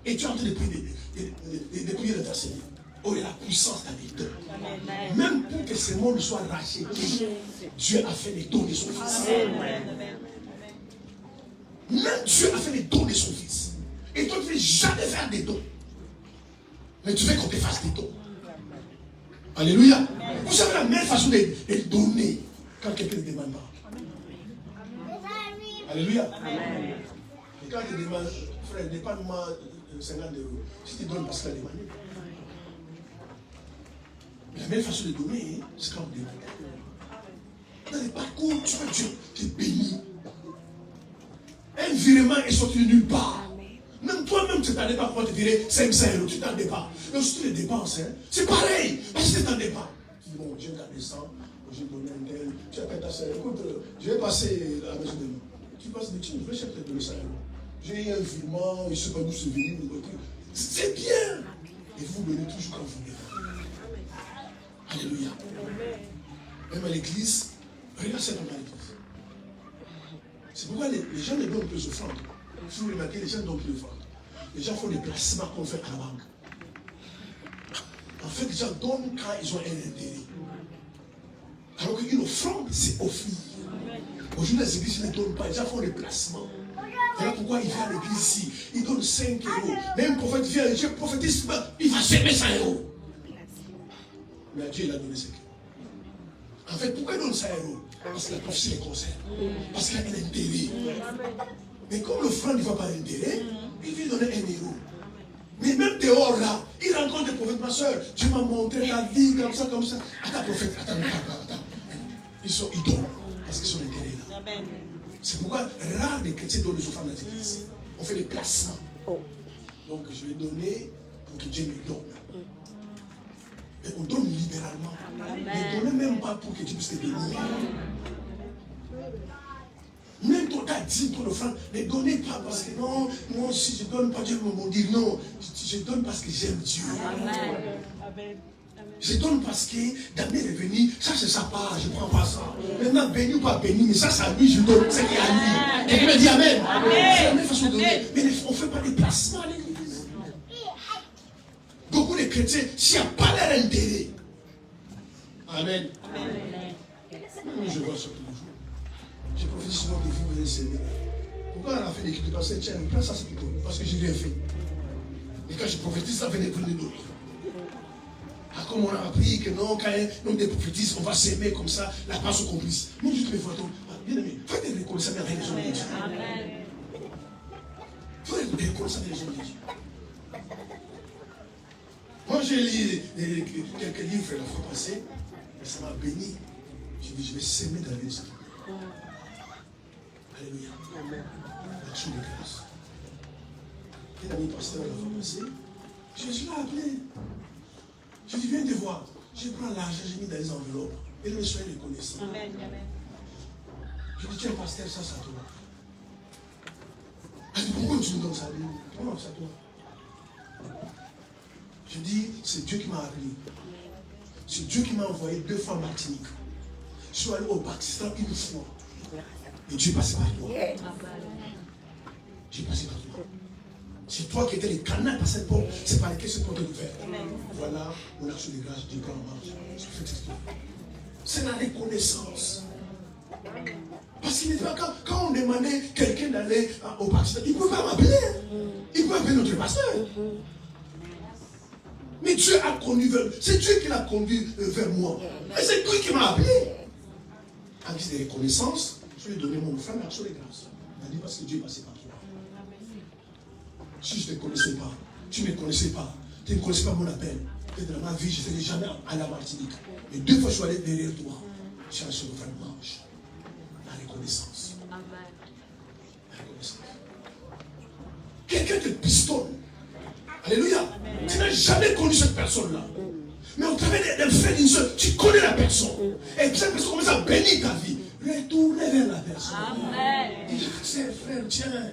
Et tu es en train de prier de ta Seigneur. Oh, il y a la puissance dans les dons. Même pour que ce monde soit racheté, Dieu a fait les dons de son Fils. Même Dieu a fait les dons de son Fils. Et toi, tu ne veux jamais faire des dons. Mais tu veux qu'on te fasse des dons. Alléluia. Vous savez la meilleure façon de donner quand quelqu'un ne demande pas. Alléluia. Et quand tu demandes, frère, dépanne-moi 50 €. Si tu donnes parce qu'il a demandé. Mais la meilleure façon de donner, c'est quand on demande. Dans les parcours, tu vois Dieu te bénit. Un virement est sorti de nulle part. Même toi-même, tu ne t'attendais pas pour te virer 500 €. Tu ne t'attendais pas. Donc, si tu les dépenses, c'est pareil. Parce que tu ne t'attendais pas. Tu dis, bon, Dieu t'a descendu. J'ai donné un tel. Tu appelles ta soeur. Écoute, je vais passer à la maison de nous. Tu passes des trucs, je vais chercher te donner 100 €. J'ai eu un virement, je ne sais pas d'où c'est venu. C'est bien. Et vous donnez toujours quand vous voulez. Alléluia. Même à l'église, regarde cette homme à l'église. C'est pourquoi les gens ne donnent plus offrandes. Si vous remarquez, les gens ne donnent plus offrandes. Les gens font des placements qu'on fait à la banque. En fait, les gens donnent quand ils ont un intérêt. Alors qu'une offrande, c'est offrir. Aujourd'hui, les églises ne donnent pas. Les gens font des placements. Voilà pourquoi il vient à l'église ici. Il donne 5 €. Même le prophète vient, je prophétise, il va semer 100 €. Mais Dieu, il a donné 5 €. En fait, pourquoi il donne 100 €? Parce que la prophétie les concerne. Parce qu'il y a un intérêt. Mais comme l'offrande ne va pas l'intérêt, il vient donner 1 €. Mais même dehors là, il rencontre des prophètes, ma soeur. Dieu m'a montré la vie comme ça, comme ça. Attends, prophète, attends. Ils donnent. Parce qu'ils sont intérêts là. Amen. C'est pourquoi rare des chrétiens donnent des offrandes dans l'église. On fait des placements. Donc je vais donner pour que Dieu me donne. Mais on donne libéralement. Ne donnez même pas pour que Dieu puisse te bénir. Même ton tas dit ton offrande, ne donnez pas parce que non, moi si je ne donne pas, Dieu me maudit. Non, je donne parce que j'aime Dieu. Amen. Je donne parce que Daniel est venu, ça c'est sa part, je ne prends pas ça. Maintenant, béni ou pas béni, mais ça c'est à lui, je donne, c'est lié à lui. Quelqu'un me dit Amen. C'est la même façon de donner, mais on ne fait pas des placements à l'église. Beaucoup de chrétiens, s'il n'y a pas leur intérêt. Amen. Je vois ça tous les jours. J'ai prophétisé sur votre vie, vous allez s'aimer. Pourquoi on a fait l'équipe de passer, tiens, prends ça c'est plutôt, parce que j'ai rien fait. Et quand je prophétise, ça venait prendre d'autres. Ah, comme on a appris que non, quand on prophétise, on va s'aimer comme ça, la passe au complice. Même juste les photos. Bien aimé, faites des reconnaissances avec les hommes de Dieu. Faites des reconnaissances avec les hommes de Dieu. Moi, j'ai lu quelques livres la fois passée, et ça m'a béni. J'ai dit, je vais s'aimer dans l'esprit. Alléluia. L'action de grâce. Un ami pasteur la fois passée, Jésus l'a appelé. Je dis, viens te voir. Je prends l'argent, j'ai mis dans les enveloppes. Et le soin reconnaissant. Amen. Je dis, tiens, pasteur, ça, c'est à toi. Elle dit, pourquoi tu me donnes ça? Pourquoi c'est à toi? Je dis, c'est Dieu qui m'a appelé. C'est Dieu qui m'a envoyé 2 fois en Martinique. Je suis allé au Pakistan 1 fois. Et Dieu est passé par toi. Dieu est passé par toi. C'est toi qui étais le canal par cette porte. C'est par lequel cette porte est ouverte. Voilà mon action de grâce. Dieu en marche. C'est la reconnaissance. Parce qu'il n'est pas quand on demandait quelqu'un d'aller au Pakistan, il ne pouvait pas m'appeler. Il pouvait appeler notre pasteur. Mais Dieu a conduit vers. C'est Dieu qui l'a conduit vers moi. Et c'est lui qui m'a appelé. En guise de reconnaissance, je lui ai donné mon frère l'action de grâce. Il a dit parce que Dieu est passé par toi. Si je ne te connaissais pas, tu ne me connaissais pas, tu ne connaissais pas mon appel, peut-être dans ma vie, je ne serais jamais à la Martinique. Mais 2 fois, je suis allé derrière toi. Je suis allé sur le frère Manche. La reconnaissance. La reconnaissance. Quelqu'un te pistonne. Alléluia. Tu n'as jamais connu cette personne-là. Mais au travers d'un frère, d'une soeur, tu connais la personne. Et cette personne commence à bénir ta vie. Retournez vers la personne. Amen. Dis, frère, tiens.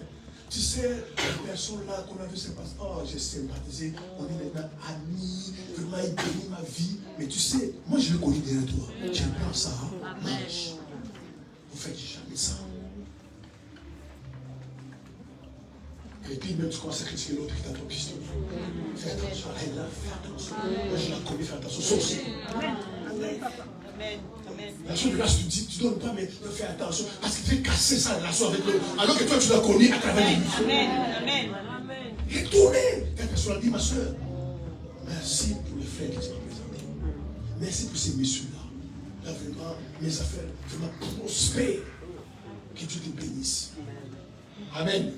Tu sais, la personne là qu'on a vu se passer, oh, j'ai sympathisé, on est maintenant amis, vraiment il bénit ma vie. Mais tu sais, moi je le connais derrière toi. Tu prends ça, mange. Vous faites jamais ça. Et puis même tu commences à critiquer l'autre qui t'a trop pistonné. Fais attention, elle là, fais attention. Moi je la connais, fais attention, sauf si. Amen. La chose de grâce, tu dis, tu ne donnes pas, mais fais attention. Parce qu'il fait casser sa relation avec l'autre. Alors que toi, tu la connais à travers les livres. Amen. Retournez. Cette personne a dit, ma soeur, merci pour les frères qui sont présentés. Merci pour ces messieurs-là. Là, vraiment, mes affaires, vraiment prospèrent. Que Dieu te bénisse. Amen.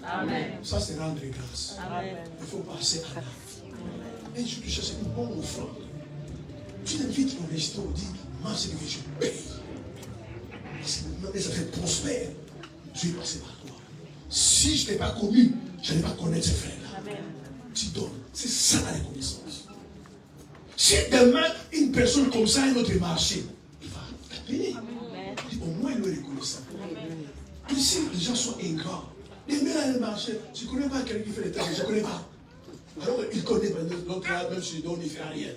Ça, c'est rendre grâce. Il faut passer à l'acte. Et je te cherche une bonne offrande. Tu l'invites au resto, dis, moi, c'est que je paye. Parce que maintenant, mes affaires prospèrent. Dieu est passé par toi. Si je ne t'ai pas connu, je n'allais pas connaître ces frères-là. Tu donnes. C'est ça la reconnaissance. Si demain, une personne comme ça, un autre marché, il va t'appeler. Au moins, il est reconnaissant. Et si les gens sont ingrats, demain, à un marché, tu ne connais pas quelqu'un qui fait les tâches, je ne connais pas. Alors, il connaît l'autre là, même si je donne, il ne fait rien.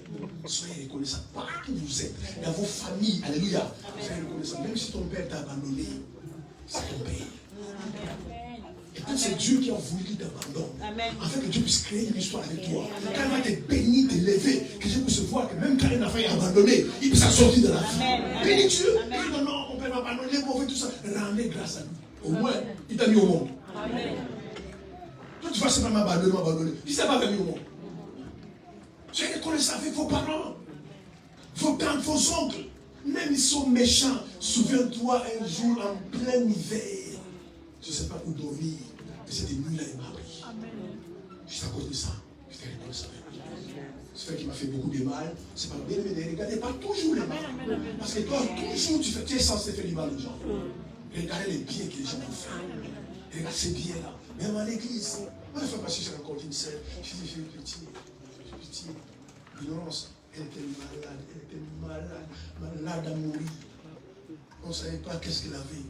Soyez reconnaissants partout où vous êtes, dans vos familles. Alléluia. Soyez reconnaissants. Même si ton père t'a abandonné, c'est ton père. Et peut-être c'est Dieu qui a voulu qu'il t'abandonne. Afin que Dieu puisse créer une histoire avec toi. Quand il va te bénir, t'élever, que Dieu puisse voir que même quand un enfant est abandonné, il peut s'en sortir de la vie. Bénis Dieu. Non, non, on peut m'abandonner, on fait tout ça. Rendez grâce à lui. Au moins, il t'a mis au monde. Toi, tu vas seulement m'abandonner. Il ne s'est pas venu au monde. Soyez reconnaissants avec vos parents, vos tantes, vos oncles. Même ils sont méchants. Souviens-toi un jour en plein hiver. Je ne sais pas où dormir. Mais cette nuit-là, il m'a pris. Juste à cause de ça, j'étais reconnaissant avec lui. C'est fait qu'il m'a fait beaucoup de mal. C'est pas bien, mais ne regardez pas toujours les mal. Parce que toi, toujours, tu es censé faire du mal aux gens. Regardez les biens que les gens vous font. Regarde ces biens-là. Même à l'église. Moi, je ne sais pas si j'ai rencontré une sœur. Je dis, j'ai pitié. L'ignorance, elle était malade à mourir. On ne savait pas qu'est-ce qu'elle avait.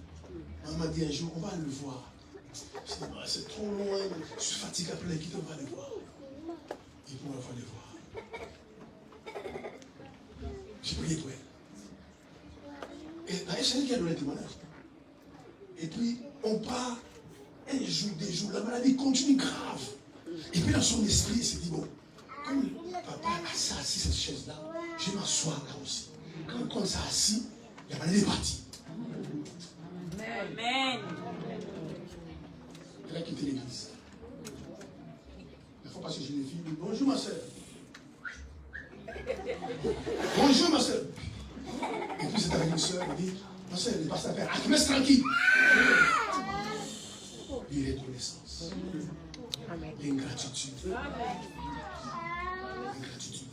Maman m'a dit un jour, on va le voir. Je dis, c'est trop loin, je suis fatigué après la quitte, on va le voir. Et puis on va le voir. J'ai prié pour elle. Et c'est elle qui a donné le témoignage. Et puis, on part, un jour, des jours, la maladie continue grave. Et puis, dans son esprit, il s'est dit, bon, comme papa s'est assis cette chaise-là, je vais m'asseoir là aussi. Quand on s'est assis, la maladie est partie. Amen. Elle a quitté l'église. La fois passée, je l'ai dit, bonjour ma soeur. Bonjour ma soeur. Et puis c'est avec une soeur, elle dit, ma soeur, elle est passée à faire, ah, laisse tranquille. L'irreconnaissance. L'ingratitude. L'ingratitude.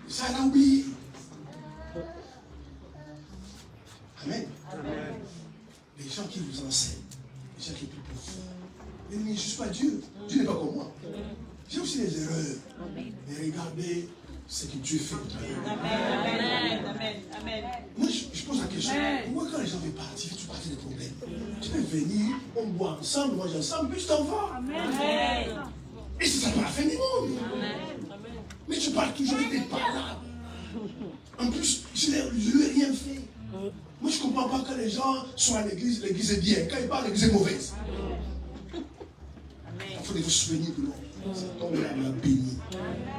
Ça l'a oublié. Amen. Les gens qui vous enseignent, les gens qui plus profonds. Mais je ne suis pas Dieu. Dieu n'est pas comme moi. J'ai aussi des erreurs. Mais regardez ce que Dieu fait. Amen. Amen. Amen. Moi, je pose la question. Pourquoi quand les gens veulent partir, tu parles des problèmes? Tu peux venir, on boit ensemble, on mange ensemble, puis tu t'en vas. Amen. Et c'est ça pas la fin du monde. Mais tu parles toujours avec des paroles. En plus, je ne lui ai rien fait. Moi, je ne comprends pas quand les gens sont à l'église, l'église est bien. Quand ils parlent, l'église est mauvaise. Il faut vous souvenir de l'homme. Cet homme-là m'a béni.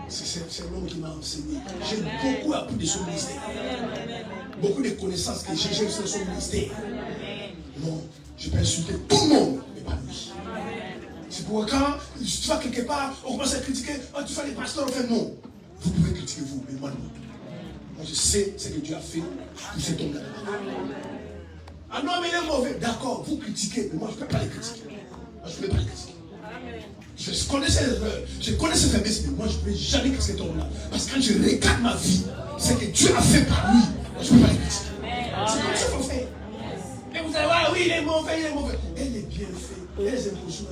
C'est l'homme qui m'a enseigné. J'ai beaucoup appris de son ministère. Beaucoup de connaissances que j'ai de son ministère. Non, je peux insulter tout le monde, mais pas lui. C'est pourquoi quand tu vas quelque part, on commence à critiquer, oh, tu fais les pasteurs, enfin non. Vous pouvez critiquer vous, mais moi non. Moi je sais ce que Dieu a fait pour cet homme-là. Ah non, mais il est mauvais. D'accord, vous critiquez, mais moi je ne peux pas les critiquer. Moi je ne peux pas les critiquer. Je connais ses erreurs, je connais ses faiblesses, mais moi je ne peux jamais critiquer cet homme-là. Parce que quand je regarde ma vie, ce que Dieu a fait par lui, moi, je ne peux pas les critiquer. C'est comme ça qu'il faut faire. Et vous allez voir, oui, il est mauvais, il est mauvais. Elle est bien faite. Elle est impossible.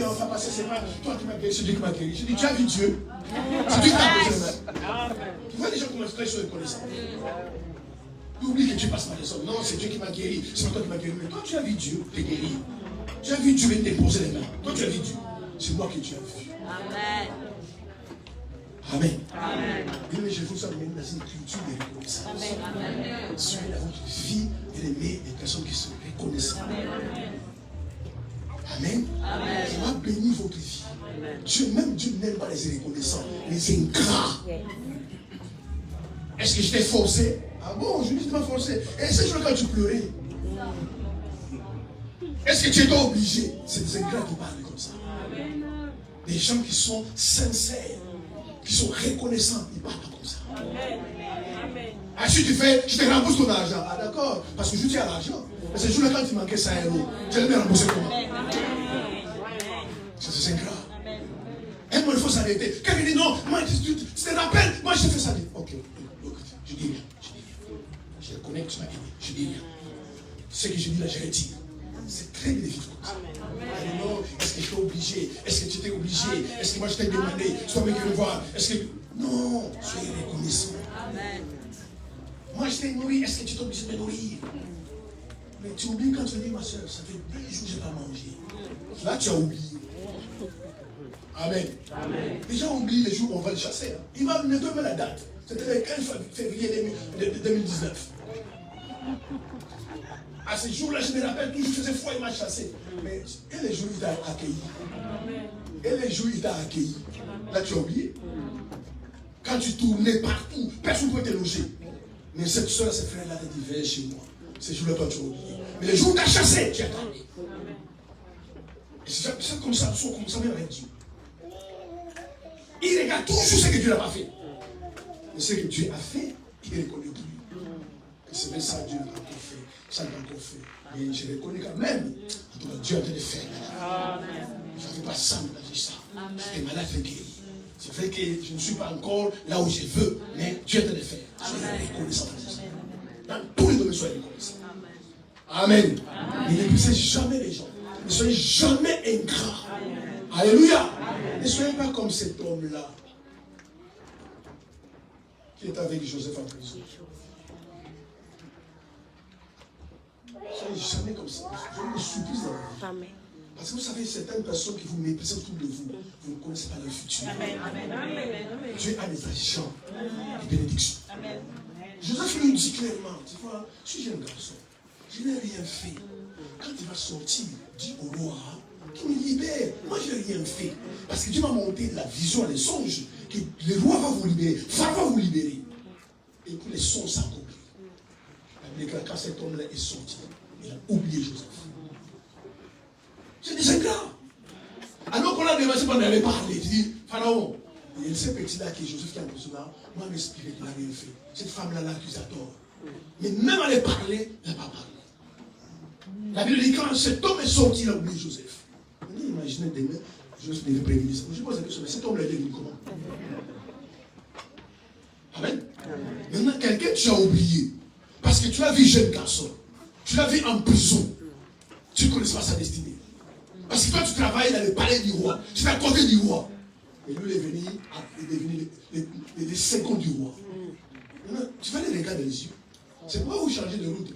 On va passer, c'est pas toi qui m'as guéri, c'est Dieu qui m'a guéri. Je dis, tu as vu Dieu? C'est Dieu qui t'a posé le même. Tu vois les gens comment ils sont reconnaissants. Tu oublies que tu passes par les hommes. Non, c'est Dieu qui m'a guéri, c'est pas toi qui m'as guéri. Mais toi, tu as vu Dieu, t'es guéri. Tu as vu Dieu venir te poser les mains. Toi, tu as vu Dieu. C'est moi que tu as vu. Amen. Amen. Amen. Et je vous emmène dans une culture de reconnaissance. Amen. Soyez la votre fille et aimer des personnes qui sont reconnaissantes. Amen. Amen. Ça va bénir votre vie. Dieu, même Dieu n'aime pas les irreconnaissants, les ingrats. Est-ce que je t'ai forcé? Ah bon, je ne t'ai pas forcé. Et ce jour-là, quand tu pleurais, est-ce que tu étais obligé? C'est des ingrats qui parlent comme ça. Des gens qui sont sincères, qui sont reconnaissants, ils parlent comme ça. Ah, si tu fais, je te rembourse ton argent. Ah d'accord, parce que je tiens l'argent. Mais ce jour-là, quand tu manquais 100 €, tu allais me rembourser comment? C'est ingrat. Et moi, il faut s'arrêter. Quand il dit non, moi, tu te rappelles, moi, je fais ça. Ok, je dis rien. Je reconnais que tu m'as aidé. Je dis rien. Ce que je dis là, je retire. C'est très difficile comme ça. Non, est-ce que je t'ai obligé? Est-ce que tu étais obligé? Est-ce que moi je t'ai demandé? Sois mieux que le voir. Est-ce que. Non, soyez reconnaissants. Moi je t'ai nourri. Est-ce que tu t'es obligé de me nourrir? Mais tu oublies quand tu dis, ma soeur, ça fait 10 jours que je n'ai pas mangé. Là, tu as oublié. Amen. Les gens oublient les jours où on va le chasser. Hein. Il m'a donné la date. C'était le 15 février 2019. À ce jour-là, je me rappelle toujours, je faisais froid, il m'a chassé. Mais et les jours où il t'a accueilli? Et les jours où il t'a accueilli? Là, tu as oublié? Quand tu tournais partout, personne ne pouvait te loger. Mais cette soeur, ces frères-là, ils viennent chez moi. Ces jours-là, toi, tu as oublié. Mais les jours où tu as chassé, tu as attendu. Et c'est comme ça, comme ça, même avec Dieu. Il regarde toujours ce que Dieu n'a pas fait. Mais ce que Dieu a fait, il reconnaît plus. Et c'est ça que Dieu n'a pas fait. Ça n'a pas fait. Mais je reconnais quand même. En tout cas, Dieu a été fait. Je ne fais pas ça, mais j'ai ça. J'étais malade, je guéri. C'est vrai que je ne suis pas encore là où je veux, mais Dieu a été fait. Soyez reconnaissant pour ça. Dans tous les domaines, soyez reconnaissants. Amen. Ne négligez jamais les gens. Ne soyez jamais ingrats. Alléluia. Ne soyez pas comme cet homme-là qui est avec Joseph en prison. Ne soyez jamais comme ça. Je me supplie dans la vie. Parce que vous savez, certaines personnes qui vous méprisent autour de vous, vous ne connaissez pas leur futur. Dieu a des agents de bénédiction. Joseph lui dit clairement, tu vois, je suis un garçon, je n'ai rien fait. Quand il va sortir, dis au roi qu'il me libère. Moi, je n'ai rien fait. Parce que Dieu m'a montré la vision, les songes, que le roi va vous libérer, va vous libérer. Et puis les songes s'accomplissent. Quand cet homme-là est sorti, il a oublié Joseph. C'est des ingrats. Alors qu'on a demandé qu'on allait parler, il dit, Pharaon, il y a ce petit-là qui est Joseph qui est en prison là, moi je m'expliquais qu'il n'a rien fait. Cette femme-là l'accuse à tort. Mais même aller parler, il n'a pas parlé. La Bible dit quand cet homme est sorti, il a oublié Joseph. Imaginez demain, Joseph devait prévenir ça. Je pose la question, mais cet homme-là est devenu comment? Amen. Maintenant, quelqu'un tu as oublié. Parce que tu l'as vu jeune garçon. Tu l'as vu en prison. Tu ne connais pas sa destinée. Parce que toi, tu travailles dans le palais du roi. Tu es à côté du roi. Et lui, il est devenu les seconds du roi. Maintenant, tu vas les regarder les yeux. C'est pas vous changer de route.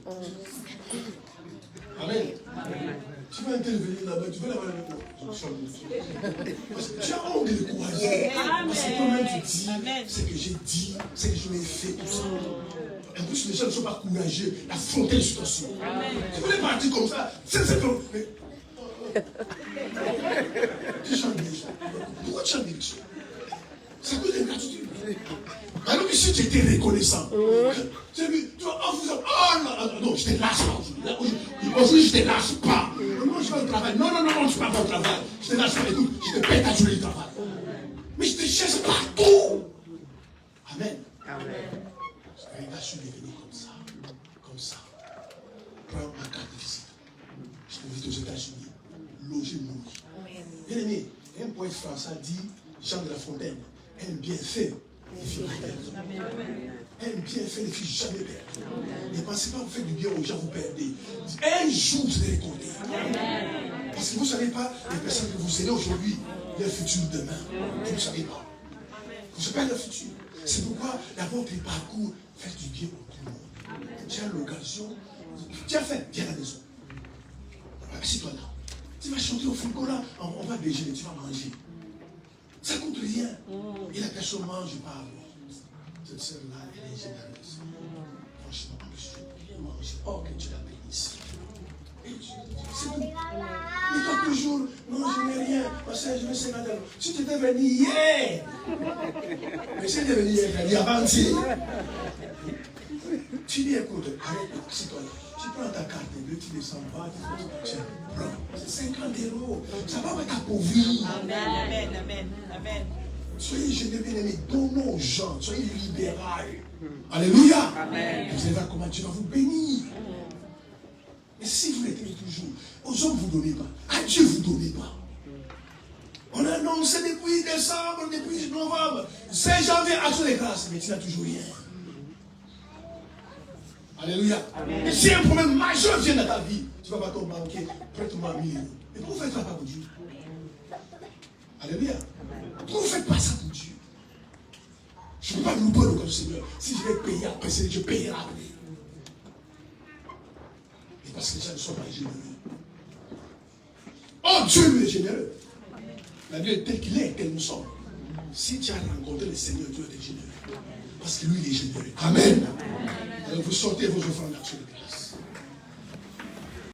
Amen. Tu vas intervenir là-bas, tu vas là-bas. Parce que tu as honte de le croiser. Parce que toi-même tu dis, ce que j'ai dit, ce que je m'ai fait, tout ça. En plus, les gens ne sont pas courageux d'affronter les situations. Tu voulais partir comme ça, c'est comme. Tu changes d'élection. Pourquoi tu changes d'élection? C'est à cause de l'ingratitude. Alors que si tu étais reconnaissant, tu vois, en faisant, oh non, je te lâche pas aujourd'hui, je te lâche pas. Non, je vais au travail. Non, je ne suis pas au travail. Je te lâche pas, écoute, je te paie ta journée de travail. Mais je te cherche partout. Amen. Et là, je suis devenu comme ça. Prends ma carte de visite. Je t'invite aux États-Unis. Loger, mourir. Bien aimé, un poète français dit, Jean de La Fontaine, un bienfait. Un bienfait ne fut jamais perdu. Ne pensez pas que vous faites du bien aux gens, vous perdez. Un jour, vous allez récolter. Parce que vous ne savez pas, les personnes que vous aidez aujourd'hui, leur futur demain. Vous ne savez pas. Vous ne savez pas leur futur. C'est pourquoi, dans votre parcours, faites du bien au tout le monde. Tu as l'occasion. Tu as fait, viens à la maison. Assieds-toi là. Tu vas chanter au frigo là, on va déjeuner, tu vas manger. Ça ne coûte rien. Et la personne mange pas. Cette sœur-là, elle est généreuse. Franchement, je vais manger. Oh, que tu la bénisses. C'est tout. Mais toi, toujours, non, je n'ai rien. Je vais 50 €. Si tu étais venu hier, mais si tu étais venu hier, il y a avant-hier. Tu dis, écoute, arrête, c'est toi là. Tu prends ta carte bleue, tu descends bas, tu prends. C'est 50 €. Ça va t'appauvrir. Amen. Soyez généreux, bien aimés, donnons aux gens, soyez libéral. Alléluia. Amen. Vous allez voir comment Dieu va vous bénir. Mais si vous l'êtes toujours, aux hommes vous ne donnez pas, à Dieu vous ne donnez pas. On a annoncé depuis décembre, depuis novembre, 5 janvier, action de grâce, mais tu n'as toujours rien. Alléluia. Et si un problème majeur vient dans ta vie, tu vas pas ton banquier, prête-moi 1 000 €. Mais pourquoi vous ne faites pas pour Dieu? Alléluia. Pourquoi vous ne faites pas ça pour Dieu? Je ne peux pas louper le corps du Seigneur. Si je vais payer après, je payerai après. Et parce que les gens ne sont pas généreux. Oh, Dieu lui est généreux. La Bible est telle qu'il est, tel nous sommes. Si tu as rencontré le Seigneur, Dieu est généreux. Parce que lui, il est généreux. Amen. Alors vous sortez vos offrandes d'action de grâce.